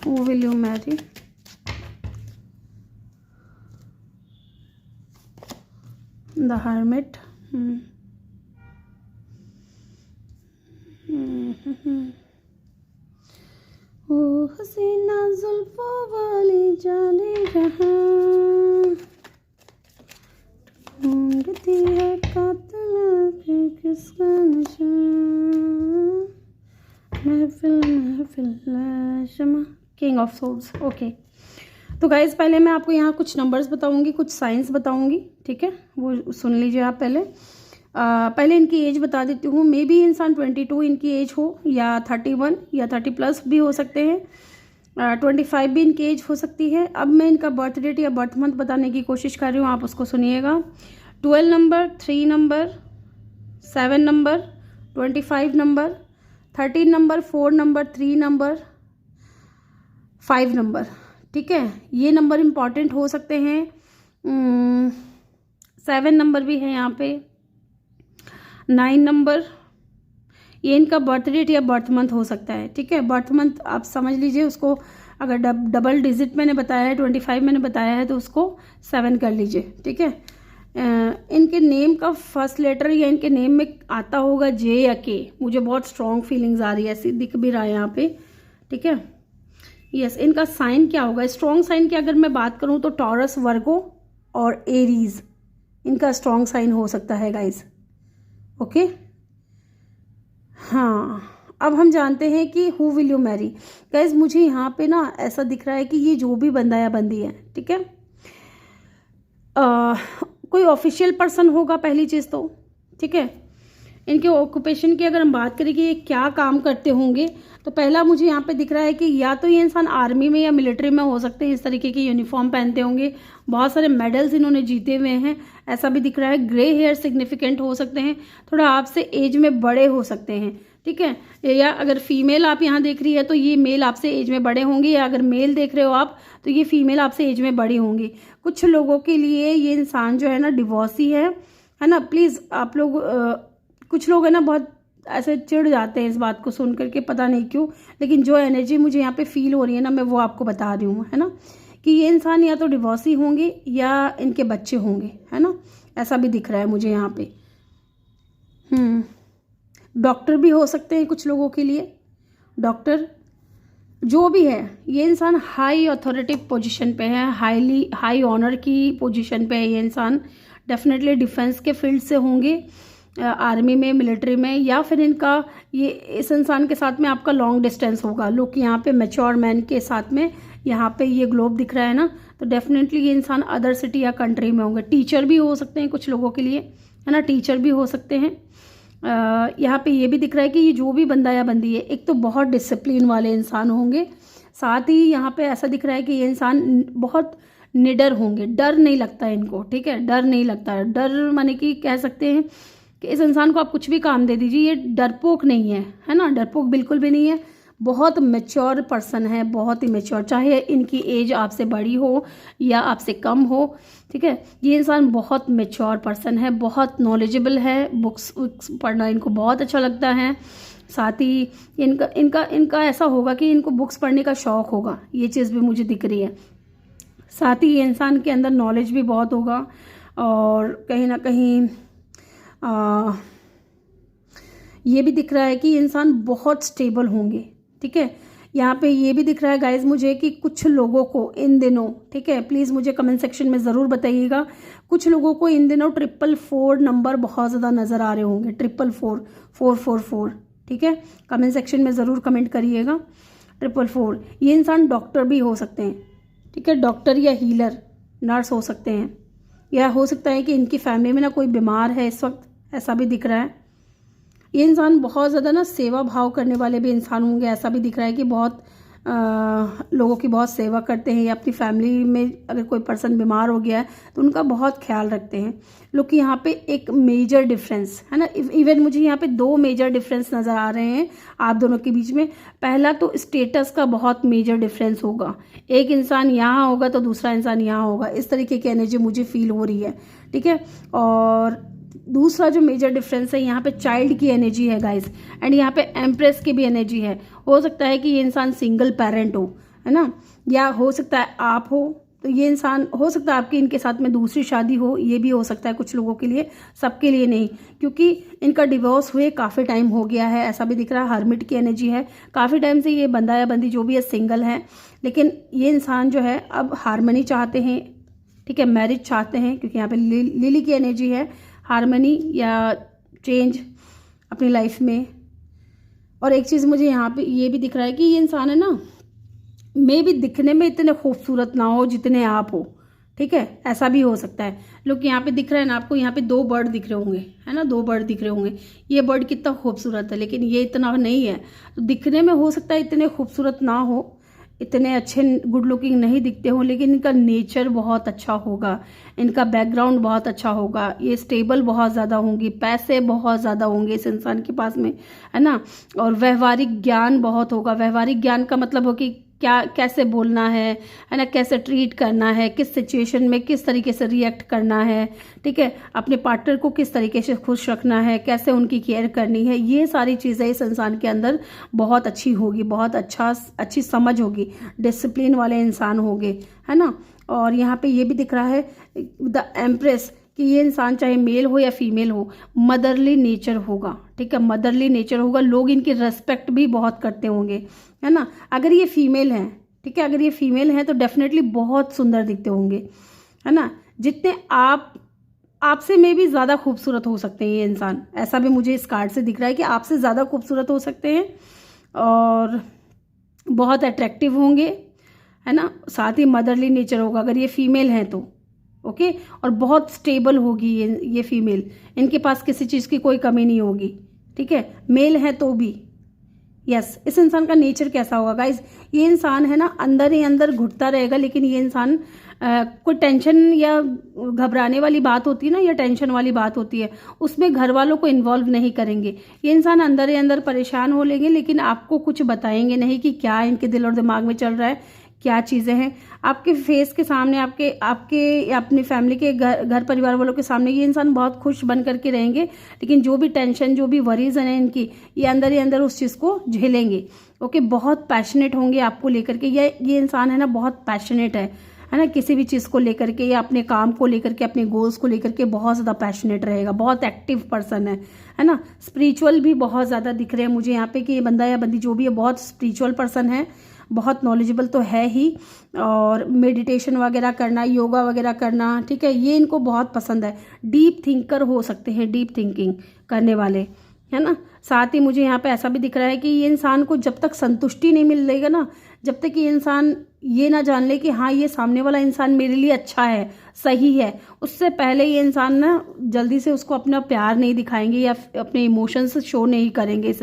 Who will you marry, the hermit. ओ हसीना जुल्फों वाली जाने जहां, ढूंढती है कातिल के किसका निशान, महफिल महफिल शमा। King of swords. ओके, तो गाइज पहले मैं आपको यहाँ कुछ नंबर्स बताऊंगी, कुछ साइंस बताऊंगी। ठीक है, वो सुन लीजिए आप पहले। पहले इनकी एज बता देती हूँ। मे बी इंसान 22 इनकी एज हो, या 31 या 30+ भी हो सकते हैं। 25 भी इनकी एज हो सकती है। अब मैं इनका बर्थ डेट या बर्थ मंथ बताने की कोशिश कर रही हूँ, आप उसको सुनिएगा। 12 number, 3 number, 7 number, 25 number, 13 number, 4 number, 3 number, 5 number. ठीक है, ये नंबर इम्पॉर्टेंट हो सकते हैं। 7 नंबर भी है यहाँ पे, 9 नंबर। ये इनका बर्थ डेट या बर्थ मंथ हो सकता है। ठीक है, बर्थ मंथ आप समझ लीजिए उसको, अगर डबल डिजिट मैंने बताया है, 25 मैंने बताया है, तो उसको 7 कर लीजिए। ठीक है, इनके नेम का फर्स्ट लेटर या इनके नेम में आता होगा जे या के। मुझे बहुत स्ट्रॉन्ग फीलिंग्स आ रही है, ऐसी दिख भी रहा है यहाँ पे। ठीक है, यस। इनका साइन क्या होगा, स्ट्रॉन्ग साइन की अगर मैं बात करूँ तो टॉरस, वर्गो और एरीज इनका स्ट्रॉन्ग साइन हो सकता है गाइज। ओके, हाँ। अब हम जानते हैं कि who will you Mary. Guys मुझे यहाँ पे ना ऐसा दिख रहा है कि ये जो भी बंदा या बंदी है, ठीक है, कोई ऑफिशियल पर्सन होगा पहली चीज़ तो। ठीक है, इनके ऑक्यूपेशन की अगर हम बात करें कि ये क्या काम करते होंगे, तो पहला मुझे यहाँ पे दिख रहा है कि या तो ये इंसान आर्मी में या मिलिट्री में हो सकते हैं। इस तरीके की यूनिफॉर्म पहनते होंगे, बहुत सारे मेडल्स इन्होंने जीते हुए हैं, ऐसा भी दिख रहा है। ग्रे हेयर सिग्निफिकेंट हो सकते हैं, थोड़ा आपसे एज में बड़े हो सकते हैं। ठीक है, या अगर फीमेल आप यहाँ देख रही है तो ये मेल आपसे एज में बड़े होंगे, या अगर मेल देख रहे हो आप तो ये फीमेल आपसे एज में बड़ी होंगी। कुछ लोगों के लिए ये इंसान जो है ना डिवोर्सी है ना। प्लीज़ आप लोग कुछ लोग है ना बहुत ऐसे चिढ़ जाते हैं इस बात को सुन करके, पता नहीं क्यों, लेकिन जो एनर्जी मुझे यहाँ पे फील हो रही है ना, मैं वो आपको बता रही हूँ, है ना, कि ये इंसान या तो डिवोर्सी होंगे या इनके बच्चे होंगे, है ना, ऐसा भी दिख रहा है मुझे यहाँ पे। डॉक्टर भी हो सकते हैं कुछ लोगों के लिए, डॉक्टर जो भी है। ये इंसान हाई अथॉरिटी पोजीशन पे है, हाई ऑनर की पोजीशन पे है ये इंसान। डेफिनेटली डिफेंस के फील्ड से होंगे, आर्मी में, मिलिट्री में, या फिर इस इंसान के साथ में आपका लॉन्ग डिस्टेंस होगा। लोग यहाँ पे मैच्योर मैन के साथ में यहाँ पे ये ग्लोब दिख रहा है ना, तो डेफिनेटली ये इंसान अदर सिटी या कंट्री में होंगे। टीचर भी हो सकते हैं कुछ लोगों के लिए, है ना, टीचर भी हो सकते हैं। यहाँ पे ये भी दिख रहा है कि ये जो भी बंदा या बंदी है, एक तो बहुत डिसिप्लिन वाले इंसान होंगे, साथ ही यहाँ पे ऐसा दिख रहा है कि ये इंसान बहुत निडर होंगे, डर नहीं लगता है इनको, ठीक है, डर नहीं लगता है। डर माने कि कह सकते हैं कि इस इंसान को आप कुछ भी काम दे दीजिए, ये डरपोक नहीं है ना, डरपोक बिल्कुल भी नहीं है। बहुत मैच्योर पर्सन है, बहुत ही मैच्योर, चाहे इनकी एज आपसे बड़ी हो या आपसे कम हो, ठीक है। ये इंसान बहुत मैच्योर पर्सन है, बहुत नॉलेजेबल है, बुक्स पढ़ना इनको बहुत अच्छा लगता है। साथ ही इनका इनका इनका ऐसा होगा कि इनको बुक्स पढ़ने का शौक़ होगा, ये चीज़ भी मुझे दिख रही है। साथ ही ये इंसान के अंदर नॉलेज भी बहुत होगा और कहीं ना कहीं ये भी दिख रहा है कि इंसान बहुत स्टेबल होंगे, ठीक है। यहाँ पे ये भी दिख रहा है गाइज मुझे कि कुछ लोगों को इन दिनों, ठीक है, प्लीज़ मुझे कमेंट सेक्शन में ज़रूर बताइएगा, कुछ लोगों को इन दिनों 444 नंबर बहुत ज़्यादा नज़र आ रहे होंगे, 444 444, ठीक है। कमेंट सेक्शन में ज़रूर कमेंट करिएगा 444। ये इंसान डॉक्टर भी हो सकते हैं, ठीक है, डॉक्टर या हीलर, नर्स हो सकते हैं, या हो सकता है कि इनकी फैमिली में ना कोई बीमार है इस वक्त, ऐसा भी दिख रहा है। ये इंसान बहुत ज़्यादा ना सेवा भाव करने वाले भी इंसान होंगे, ऐसा भी दिख रहा है कि बहुत लोगों की बहुत सेवा करते हैं, या अपनी फैमिली में अगर कोई पर्सन बीमार हो गया है तो उनका बहुत ख्याल रखते हैं लोग। यहाँ पे एक मेजर डिफरेंस है ना, इवन मुझे यहाँ पे 2 मेजर डिफरेंस नज़र आ रहे हैं आप दोनों के बीच में। पहला तो स्टेटस का बहुत मेजर डिफरेंस होगा, एक इंसान यहाँ होगा तो दूसरा इंसान यहाँ होगा, इस तरीके की एनर्जी मुझे फील हो रही है, ठीक है। और दूसरा जो मेजर डिफरेंस है, यहाँ पे चाइल्ड की एनर्जी है गाइस, एंड यहाँ पे एम्प्रेस की भी एनर्जी है। हो सकता है कि ये इंसान सिंगल पेरेंट हो, है ना, या हो सकता है आप हो, तो ये इंसान हो सकता है आपकी इनके साथ में दूसरी शादी हो, ये भी हो सकता है कुछ लोगों के लिए, सबके लिए नहीं, क्योंकि इनका डिवोर्स हुए काफ़ी टाइम हो गया है, ऐसा भी दिख रहा है। हर्मिट की एनर्जी है, काफ़ी टाइम से ये बंदा या बंदी जो भी है सिंगल है, लेकिन ये इंसान जो है अब हारमनी चाहते हैं, ठीक है, मैरिज चाहते हैं, क्योंकि यहाँ पे लिली की एनर्जी है, हारमनी या चेंज अपनी लाइफ में। और एक चीज़ मुझे यहाँ पे ये भी दिख रहा है कि ये इंसान है ना, मे भी दिखने में इतने खूबसूरत ना हो जितने आप हो, ठीक है, ऐसा भी हो सकता है। लोग यहाँ पे दिख रहा है ना आपको, यहाँ पे 2 बर्ड दिख रहे होंगे, है ना, 2 बर्ड दिख रहे होंगे। ये बर्ड कितना खूबसूरत है, लेकिन ये इतना नहीं है, तो दिखने में हो सकता है इतने खूबसूरत ना हो, इतने अच्छे गुड लुकिंग नहीं दिखते हो, लेकिन इनका नेचर बहुत अच्छा होगा, इनका बैकग्राउंड बहुत अच्छा होगा, ये स्टेबल बहुत ज़्यादा होंगी, पैसे बहुत ज़्यादा होंगे इस इंसान के पास में, है ना। और व्यवहारिक ज्ञान बहुत होगा। व्यवहारिक ज्ञान का मतलब हो कि क्या कैसे बोलना है ना, कैसे ट्रीट करना है, किस सिचुएशन में किस तरीके से रिएक्ट करना है, ठीक है, अपने पार्टनर को किस तरीके से खुश रखना है, कैसे उनकी केयर करनी है, ये सारी चीज़ें इस इंसान के अंदर बहुत अच्छी होगी, बहुत अच्छी समझ होगी, डिसिप्लिन वाले इंसान होंगे, है ना। और यहाँ पे ये भी दिख रहा है द एम्प्रेस कि ये इंसान चाहे मेल हो या फीमेल हो, मदरली नेचर होगा, ठीक है, मदरली नेचर होगा। लोग इनकी रेस्पेक्ट भी बहुत करते होंगे, है ना। अगर ये फीमेल हैं, ठीक है, अगर ये फीमेल हैं तो डेफिनेटली बहुत सुंदर दिखते होंगे, है ना। जितने आपसे में भी ज़्यादा खूबसूरत हो सकते हैं ये इंसान, ऐसा भी मुझे इस कार्ड से दिख रहा है कि आपसे ज़्यादा खूबसूरत हो सकते हैं और बहुत अट्रैक्टिव होंगे, है ना। साथ ही मदरली नेचर होगा अगर ये फीमेल हैं तो, ओके। और बहुत स्टेबल होगी ये फीमेल, इनके पास किसी चीज़ की कोई कमी नहीं होगी, ठीक है। मेल है तो भी यस। इस इंसान का नेचर कैसा होगा गाइज, ये इंसान है ना अंदर ही अंदर घुटता रहेगा, लेकिन ये इंसान कोई टेंशन या घबराने वाली बात होती है ना, या टेंशन वाली बात होती है, उसमें घर वालों को इन्वॉल्व नहीं करेंगे। ये इंसान अंदर ही अंदर परेशान हो लेंगे, लेकिन आपको कुछ बताएंगे नहीं कि क्या इनके दिल और दिमाग में चल रहा है, क्या चीज़ें हैं। आपके फेस के सामने, आपके अपनी फैमिली के घर परिवार वालों के सामने ये इंसान बहुत खुश बन करके रहेंगे, लेकिन जो भी टेंशन, जो भी वरीज हैं इनकी, ये अंदर ही अंदर उस चीज़ को झेलेंगे, ओके। बहुत पैशनेट होंगे आपको लेकर के, ये इंसान है ना बहुत पैशनेट है ना, किसी भी चीज़ को लेकर के या अपने काम को लेकर के, अपने गोल्स को लेकर के बहुत ज़्यादा पैशनेट रहेगा, बहुत एक्टिव पर्सन है ना। स्पिरिचुअल भी बहुत ज़्यादा दिख रहे हैं मुझे यहाँ पे कि ये बंदा या बंदी जो भी है बहुत स्पिरिचुअल पर्सन है, बहुत नॉलेजेबल तो है ही, और मेडिटेशन वगैरह करना, योगा वगैरह करना, ठीक है, ये इनको बहुत पसंद है। डीप थिंकर हो सकते हैं, डीप थिंकिंग करने वाले, है ना। साथ ही मुझे यहाँ पे ऐसा भी दिख रहा है कि ये इंसान को जब तक संतुष्टि नहीं मिल रहेगा ना, जब तक ये इंसान ये ना जान ले कि हाँ ये सामने वाला इंसान मेरे लिए अच्छा है, सही है, उससे पहले ये इंसान ना जल्दी से उसको अपना प्यार नहीं दिखाएंगे या अपने इमोशंस शो नहीं करेंगे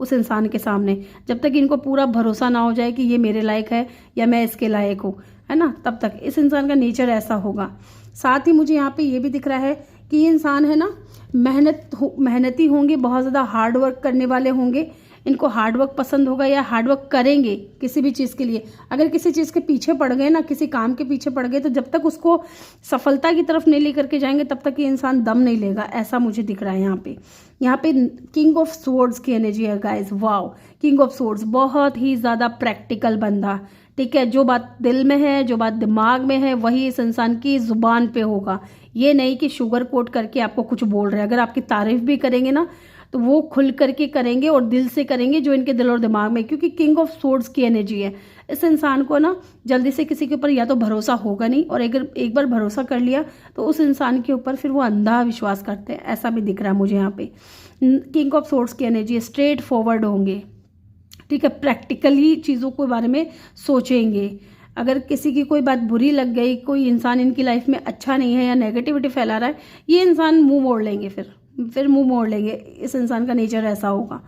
उस इंसान के सामने, जब तक इनको पूरा भरोसा ना हो जाए कि ये मेरे लायक है या मैं इसके लायक हूँ, है ना, तब तक इस इंसान का नेचर ऐसा होगा। साथ ही मुझे यहाँ पे ये भी दिख रहा है कि ये इंसान है ना मेहनती होंगे, बहुत ज़्यादा हार्ड वर्क करने वाले होंगे, इनको हार्ड वर्क पसंद होगा या हार्ड वर्क करेंगे किसी भी चीज़ के लिए। अगर किसी चीज़ के पीछे पड़ गए ना, किसी काम के पीछे पड़ गए, तो जब तक उसको सफलता की तरफ नहीं लेकर के जाएंगे तब तक ये इंसान दम नहीं लेगा, ऐसा मुझे दिख रहा है। यहाँ पे किंग ऑफ स्वॉर्ड्स की एनर्जी है guys. Wow, king of swords, बहुत ही ज़्यादा प्रैक्टिकल बंदा, ठीक है, जो बात दिल में है, जो बात दिमाग में है, वही इस इंसान की जुबान पे होगा। ये नहीं कि शुगर कोट करके आपको कुछ बोल रहे हैं। अगर आपकी तारीफ भी करेंगे ना तो वो खुल करके करेंगे और दिल से करेंगे, जो इनके दिल और दिमाग में, क्योंकि किंग ऑफ स्वॉर्ड्स की एनर्जी है। इस इंसान को ना जल्दी से किसी के ऊपर या तो भरोसा होगा नहीं, और अगर एक बार भरोसा कर लिया तो उस इंसान के ऊपर फिर वो अंधा विश्वास करते हैं, ऐसा भी दिख रहा है मुझे यहाँ पे। किंग ऑफ स्वॉर्ड्स की एनर्जी, स्ट्रेट फॉरवर्ड होंगे, ठीक है, प्रैक्टिकली चीज़ों के बारे में सोचेंगे। अगर किसी की कोई बात बुरी लग गई, कोई इंसान इनकी लाइफ में अच्छा नहीं है या नेगेटिविटी फैला रहा है, ये इंसान मुंह मोड़ लेंगे, फिर मुंह मोड़ लेंगे। इस इंसान का नेचर ऐसा होगा।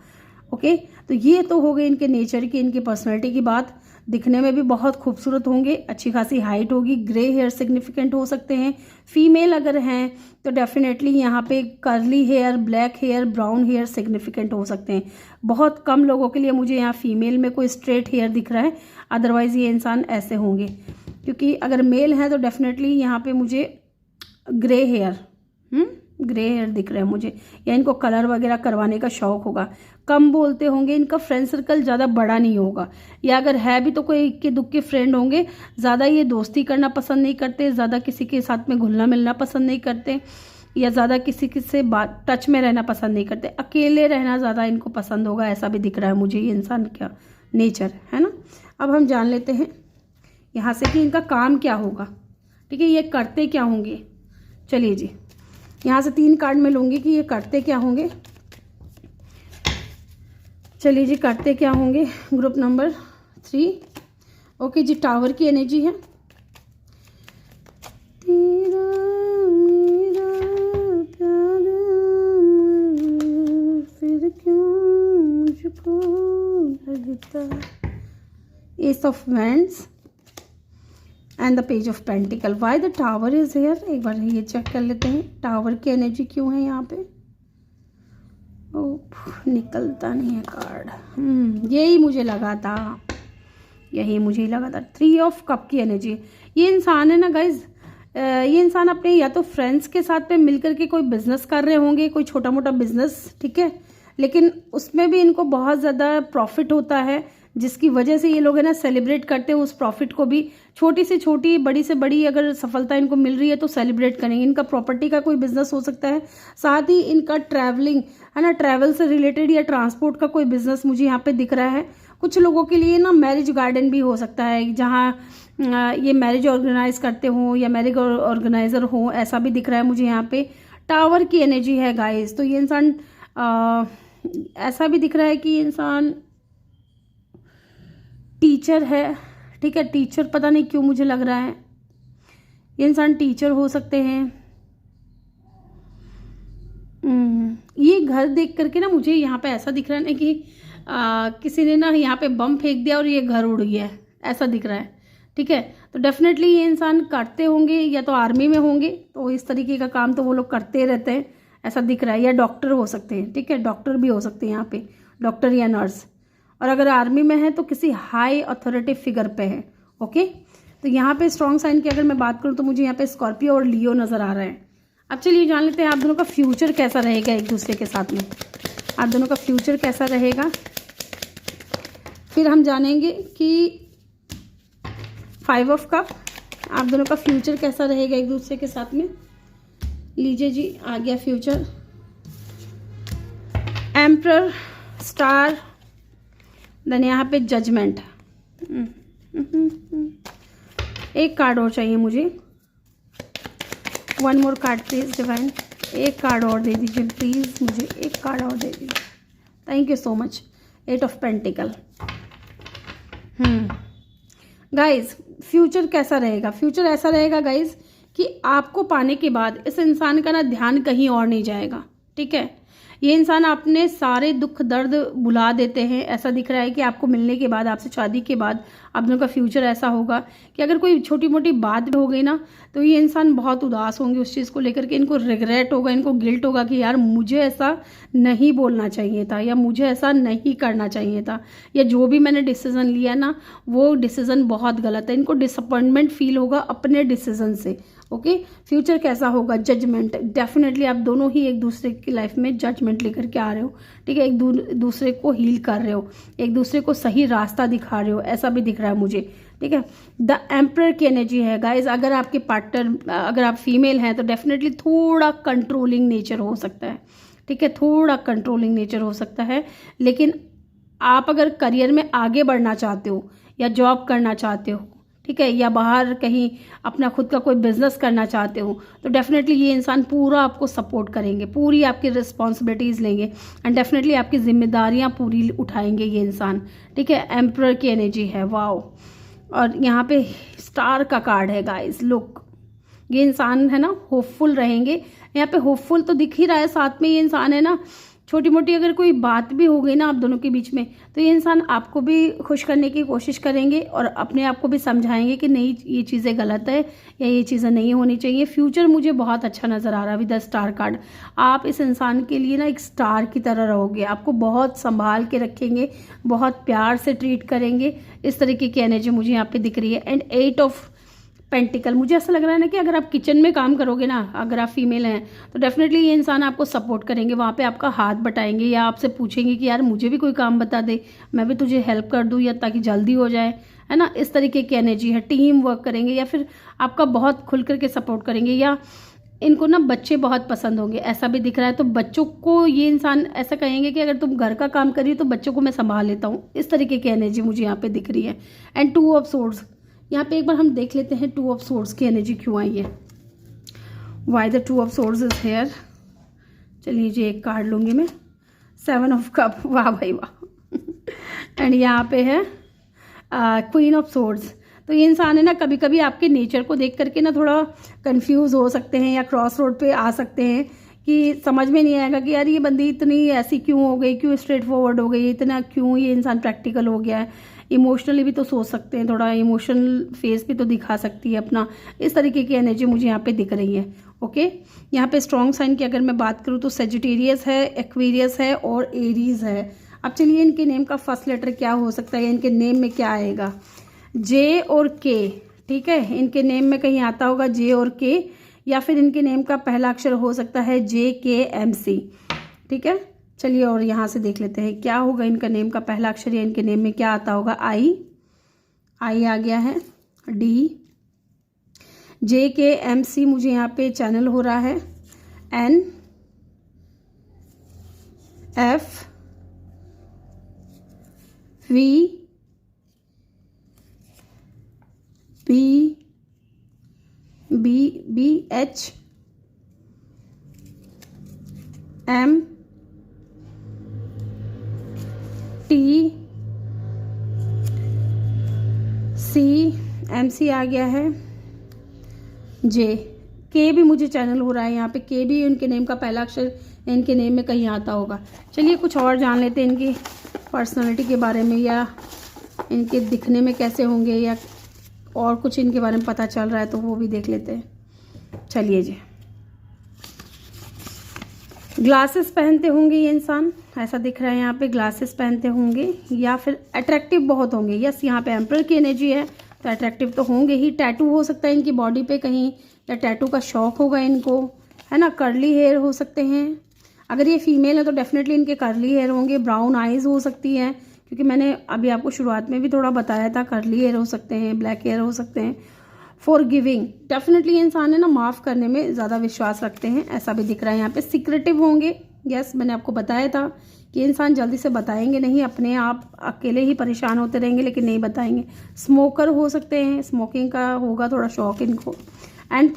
ओके, तो ये तो हो गई इनके नेचर की, इनकी पर्सनैलिटी की बात। दिखने में भी बहुत खूबसूरत होंगे, अच्छी खासी हाइट होगी, ग्रे हेयर सिग्निफिकेंट हो सकते हैं। फीमेल अगर हैं तो डेफिनेटली यहाँ पे curly hair, black hair, brown hair significant हो सकते हैं। बहुत कम लोगों के लिए मुझे यहाँ फीमेल में कोई स्ट्रेट हेयर दिख रहा है, अदरवाइज ये इंसान ऐसे होंगे। क्योंकि अगर मेल हैं तो डेफिनेटली यहाँ पे मुझे ग्रे हेयर दिख रहे हैं मुझे, या इनको कलर वगैरह करवाने का शौक होगा। कम बोलते होंगे, इनका फ्रेंड सर्कल ज़्यादा बड़ा नहीं होगा, या अगर है भी तो कोई इक्के दुक्के फ्रेंड होंगे। ज़्यादा ये दोस्ती करना पसंद नहीं करते, ज़्यादा किसी के साथ में घुलना मिलना पसंद नहीं करते, या ज़्यादा किसी से बात टच में रहना पसंद नहीं करते। अकेले रहना ज़्यादा इनको पसंद होगा, ऐसा भी दिख रहा है मुझे ये इंसान का नेचर, है ना। अब हम जान लेते हैं यहाँ से कि इनका काम क्या होगा, ठीक है, ये करते क्या होंगे। चलिए जी, यहाँ से 3 कार्ड में लूँगी कि ये करते क्या होंगे। चलिए जी, करते क्या होंगे। ग्रुप नंबर 3, ओके जी, टावर की एनर्जी है। तेरा मेरा प्यार फिर क्यों मुझको लगता। S of wands and the page of pentacle. Why the tower is here, एक बार ये चेक कर लेते हैं टावर की एनर्जी क्यों है यहाँ पे। ओह, निकलता नहीं है कार्ड। यही मुझे लगा था, 3 ऑफ कप की एनर्जी। ये इंसान है ना गाइज, ये इंसान अपने या तो फ्रेंड्स के साथ में मिलकर के कोई बिजनेस कर रहे होंगे, कोई छोटा मोटा बिजनेस, ठीक है, लेकिन उसमें भी इनको बहुत ज़्यादा प्रॉफिट होता है, जिसकी वजह से ये लोग है ना सेलिब्रेट करते हैं उस प्रॉफिट को भी। छोटी से छोटी, बड़ी से बड़ी अगर सफलता इनको मिल रही है तो सेलिब्रेट करेंगे। इनका प्रॉपर्टी का कोई बिजनेस हो सकता है, साथ ही इनका ट्रैवलिंग है ना, ट्रैवल से रिलेटेड या ट्रांसपोर्ट का कोई बिजनेस मुझे यहाँ पे दिख रहा है। कुछ लोगों के लिए ना मैरिज गार्डन भी हो सकता है, जहाँ ये मैरिज ऑर्गेनाइज करते हों या मैरिज ऑर्गेनाइजर हो, ऐसा भी दिख रहा है मुझे यहाँ पे। टावर की एनर्जी है गाइस, तो ये इंसान ऐसा भी दिख रहा है कि ये इंसान टीचर है, ठीक है, टीचर, पता नहीं क्यों मुझे लग रहा है ये इंसान टीचर हो सकते हैं। ये घर देख करके ना मुझे यहाँ पे ऐसा दिख रहा है ना कि किसी ने ना यहाँ पे बम फेंक दिया और ये घर उड़ गया है, ऐसा दिख रहा है, ठीक है। तो डेफिनेटली ये इंसान करते होंगे, या तो आर्मी में होंगे, तो इस तरीके का काम तो वो लोग करते रहते हैं, ऐसा दिख रहा है, या डॉक्टर हो सकते हैं, ठीक है, डॉक्टर भी हो सकते हैं यहाँ पे, डॉक्टर या नर्स। और अगर आर्मी में है तो किसी हाई अथॉरिटी फिगर पे है, ओके। तो यहाँ पे स्ट्रॉन्ग साइन की अगर मैं बात करूँ तो मुझे यहाँ पे स्कॉर्पियो और लियो नज़र आ रहे हैं। अब चलिए जान लेते हैं आप दोनों का फ्यूचर कैसा रहेगा एक दूसरे के साथ में, आप दोनों का फ्यूचर कैसा रहेगा। फिर हम जानेंगे कि 5 ऑफ कप, आप दोनों का फ्यूचर कैसा रहेगा एक दूसरे के साथ में। लीजिए जी, आ गया फ्यूचर। एम्परर, स्टार, देन यहाँ पे जजमेंट। एक कार्ड और चाहिए मुझे, 1 मोर कार्ड प्लीज डिवाइन। एक कार्ड और दे दीजिए प्लीज, मुझे एक कार्ड और दे दीजिए, thank you so much. 8 of pentacle. Guys future कैसा रहेगा? फ्यूचर ऐसा रहेगा गाइज कि आपको पाने के बाद इस इंसान का ना ध्यान कहीं और नहीं जाएगा, ठीक है। ये इंसान अपने सारे दुख दर्द भुला देते हैं। ऐसा दिख रहा है कि आपको मिलने के बाद, आपसे शादी के बाद आप दोनों का फ्यूचर ऐसा होगा कि अगर कोई छोटी मोटी बात हो गई ना तो ये इंसान बहुत उदास होंगे उस चीज़ को लेकर के। इनको रिग्रेट होगा, इनको गिल्ट होगा कि यार मुझे ऐसा नहीं बोलना चाहिए था, या मुझे ऐसा नहीं करना चाहिए था, या जो भी मैंने डिसीज़न लिया ना वो डिसीज़न बहुत गलत है। इनको डिसअपॉइंटमेंट फील होगा अपने डिसीज़न से। ओके, फ्यूचर कैसा होगा? जजमेंट। डेफिनेटली आप दोनों ही एक दूसरे की लाइफ में जजमेंट लेकर के आ रहे हो, ठीक है। एक दूसरे को हील कर रहे हो, एक दूसरे को सही रास्ता दिखा रहे हो, ऐसा भी दिख रहा है मुझे, ठीक है। द एम्परर की एनर्जी है गाइज। अगर आपके पार्टनर, अगर आप फीमेल हैं तो डेफिनेटली थोड़ा कंट्रोलिंग नेचर हो सकता है, ठीक है, थोड़ा कंट्रोलिंग नेचर हो सकता है। लेकिन आप अगर करियर में आगे बढ़ना चाहते हो या जॉब करना चाहते हो, ठीक है, या बाहर कहीं अपना खुद का कोई बिजनेस करना चाहते हो तो डेफिनेटली ये इंसान पूरा आपको सपोर्ट करेंगे, पूरी आपकी रिस्पॉन्सिबिलिटीज़ लेंगे एंड डेफिनेटली आपकी जिम्मेदारियां पूरी उठाएंगे ये इंसान, ठीक है। एम्परर की एनर्जी है, वाओ। और यहाँ पे स्टार का कार्ड है गाइस। लुक, ये इंसान है ना होपफुल रहेंगे। यहाँ पे होपफुल तो दिख ही रहा है, साथ में ये इंसान है ना छोटी मोटी अगर कोई बात भी हो गई ना आप दोनों के बीच में तो ये इंसान आपको भी खुश करने की कोशिश करेंगे और अपने आप को भी समझाएंगे कि नहीं ये चीज़ें गलत है या ये चीज़ें नहीं होनी चाहिए। फ्यूचर मुझे बहुत अच्छा नज़र आ रहा है विद द स्टार कार्ड। आप इस इंसान के लिए ना एक स्टार की तरह रहोगे, आपको बहुत संभाल के रखेंगे, बहुत प्यार से ट्रीट करेंगे। इस तरीके की एनर्जी मुझे यहाँ पे दिख रही है। एंड 8 ऑफ पेंटिकल, मुझे ऐसा लग रहा है ना कि अगर आप किचन में काम करोगे ना, अगर आप फीमेल हैं तो डेफिनेटली ये इंसान आपको सपोर्ट करेंगे, वहाँ पे आपका हाथ बटाएंगे या आपसे पूछेंगे कि यार मुझे भी कोई काम बता दे, मैं भी तुझे हेल्प कर दूँ या ताकि जल्दी हो जाए, है ना। इस तरीके की एनर्जी है। टीम वर्क करेंगे या फिर आपका बहुत खुल करके सपोर्ट करेंगे। या इनको ना बच्चे बहुत पसंद होंगे, ऐसा भी दिख रहा है। तो बच्चों को ये इंसान ऐसा कहेंगे कि अगर तुम घर का काम करिए तो बच्चों को मैं संभाल लेता हूँ। इस तरीके की एनर्जी मुझे यहाँ पे दिख रही है। एंड 2 ऑफ सोर्ड्स, यहाँ पे एक बार हम देख लेते हैं 2 ऑफ सोर्ड्स की एनर्जी क्यों आई है। Why the 2 of swords is here. चलिए जी एक कार्ड लूंगी मैं, 7 ऑफ कप, वाह भाई वाह। एंड यहाँ पे है क्वीन ऑफ सोर्ड्स। तो ये इंसान है ना कभी कभी आपके नेचर को देख करके ना थोड़ा कंफ्यूज हो सकते हैं या क्रॉस रोड पे आ सकते हैं कि समझ में नहीं आएगा कि यार ये बंदी इतनी ऐसी क्यों हो गई, क्यों स्ट्रेट फॉरवर्ड हो गई, इतना क्यों ये इंसान प्रैक्टिकल हो गया है। इमोशनली भी तो सोच सकते हैं, थोड़ा इमोशनल फेस भी तो दिखा सकती है अपना। इस तरीके की एनर्जी मुझे यहाँ पे दिख रही है। ओके, यहाँ पे स्ट्रॉन्ग साइन की अगर मैं बात करूँ तो सेजिटेरियस है, एक्वेरियस है और एरीज है। अब चलिए इनके नेम का फर्स्ट लेटर क्या हो सकता है, इनके नेम में क्या आएगा? जे और के, ठीक है। इनके नेम में कहीं आता होगा जे और के, या फिर इनके नेम का पहला अक्षर हो सकता है JKMC, ठीक है। चलिए और यहाँ से देख लेते हैं क्या होगा इनका नेम का पहला अक्षर, या इनके नेम में क्या आता होगा। आई आ गया है, D, JKMC मुझे यहाँ पे चैनल हो रहा है, N, F, V, B, H, M, T, C, MC आ गया है, J, K भी मुझे चैनल हो रहा है यहाँ पे। K भी इनके नेम का पहला अक्षर इनके नेम में कहीं आता होगा। चलिए कुछ और जान लेते हैं इनकी पर्सनालिटी के बारे में, या इनके दिखने में कैसे होंगे, या और कुछ इनके बारे में पता चल रहा है तो वो भी देख लेते हैं। चलिए जी, ग्लासेस पहनते होंगे ये इंसान, ऐसा दिख रहा है यहाँ पे। ग्लासेस पहनते होंगे या फिर अट्रैक्टिव बहुत होंगे। यस, यहाँ पे एम्परर की एनर्जी है तो अट्रैक्टिव तो होंगे ही। टैटू हो सकता है इनकी बॉडी पे कहीं, या टैटू का शौक होगा इनको, है ना। कर्ली हेयर हो सकते हैं, अगर ये फीमेल है तो डेफिनेटली इनके कर्ली हेयर होंगे। ब्राउन आइज हो सकती हैं, क्योंकि मैंने अभी आपको शुरुआत में भी थोड़ा बताया था, कर्ली हेयर हो सकते हैं, ब्लैक हेयर हो सकते हैं। फॉर गिविंग, डेफिनेटली इंसान है ना माफ़ करने में ज़्यादा विश्वास रखते हैं, ऐसा भी दिख रहा है यहाँ पे। सिक्रेटिव होंगे, यस, मैंने आपको बताया था कि इंसान जल्दी से बताएंगे नहीं, अपने आप अकेले ही परेशान होते रहेंगे लेकिन नहीं बताएंगे। स्मोकर हो सकते हैं, स्मोकिंग का होगा थोड़ा शौक इनको। एंड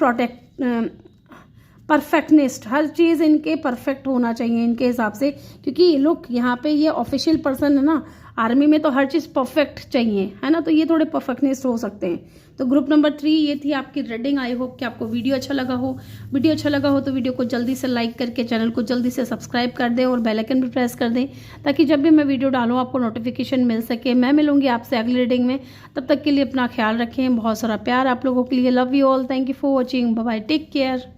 परफेक्टनिस्ट, हर चीज़ इनके परफेक्ट होना चाहिए इनके हिसाब से, क्योंकि लोग यहाँ पे ये ऑफिशियल पर्सन है ना, आर्मी में तो हर चीज़ परफेक्ट चाहिए, है ना, तो ये थोड़े परफेक्टनेस हो सकते हैं। तो ग्रुप नंबर 3 ये थी आपकी रीडिंग। आई होप कि आपको वीडियो अच्छा लगा हो। वीडियो अच्छा लगा हो तो वीडियो को जल्दी से लाइक करके चैनल को जल्दी से सब्सक्राइब कर दें और बेल आइकन भी प्रेस कर दें, ताकि जब भी मैं वीडियो डालूँ आपको नोटिफिकेशन मिल सके। मैं मिलूंगी आपसे अगली रीडिंग में, तब तक के लिए अपना ख्याल रखें। बहुत सारा प्यार आप लोगों के लिए। Love you all, thank you for watching, bye bye, take care.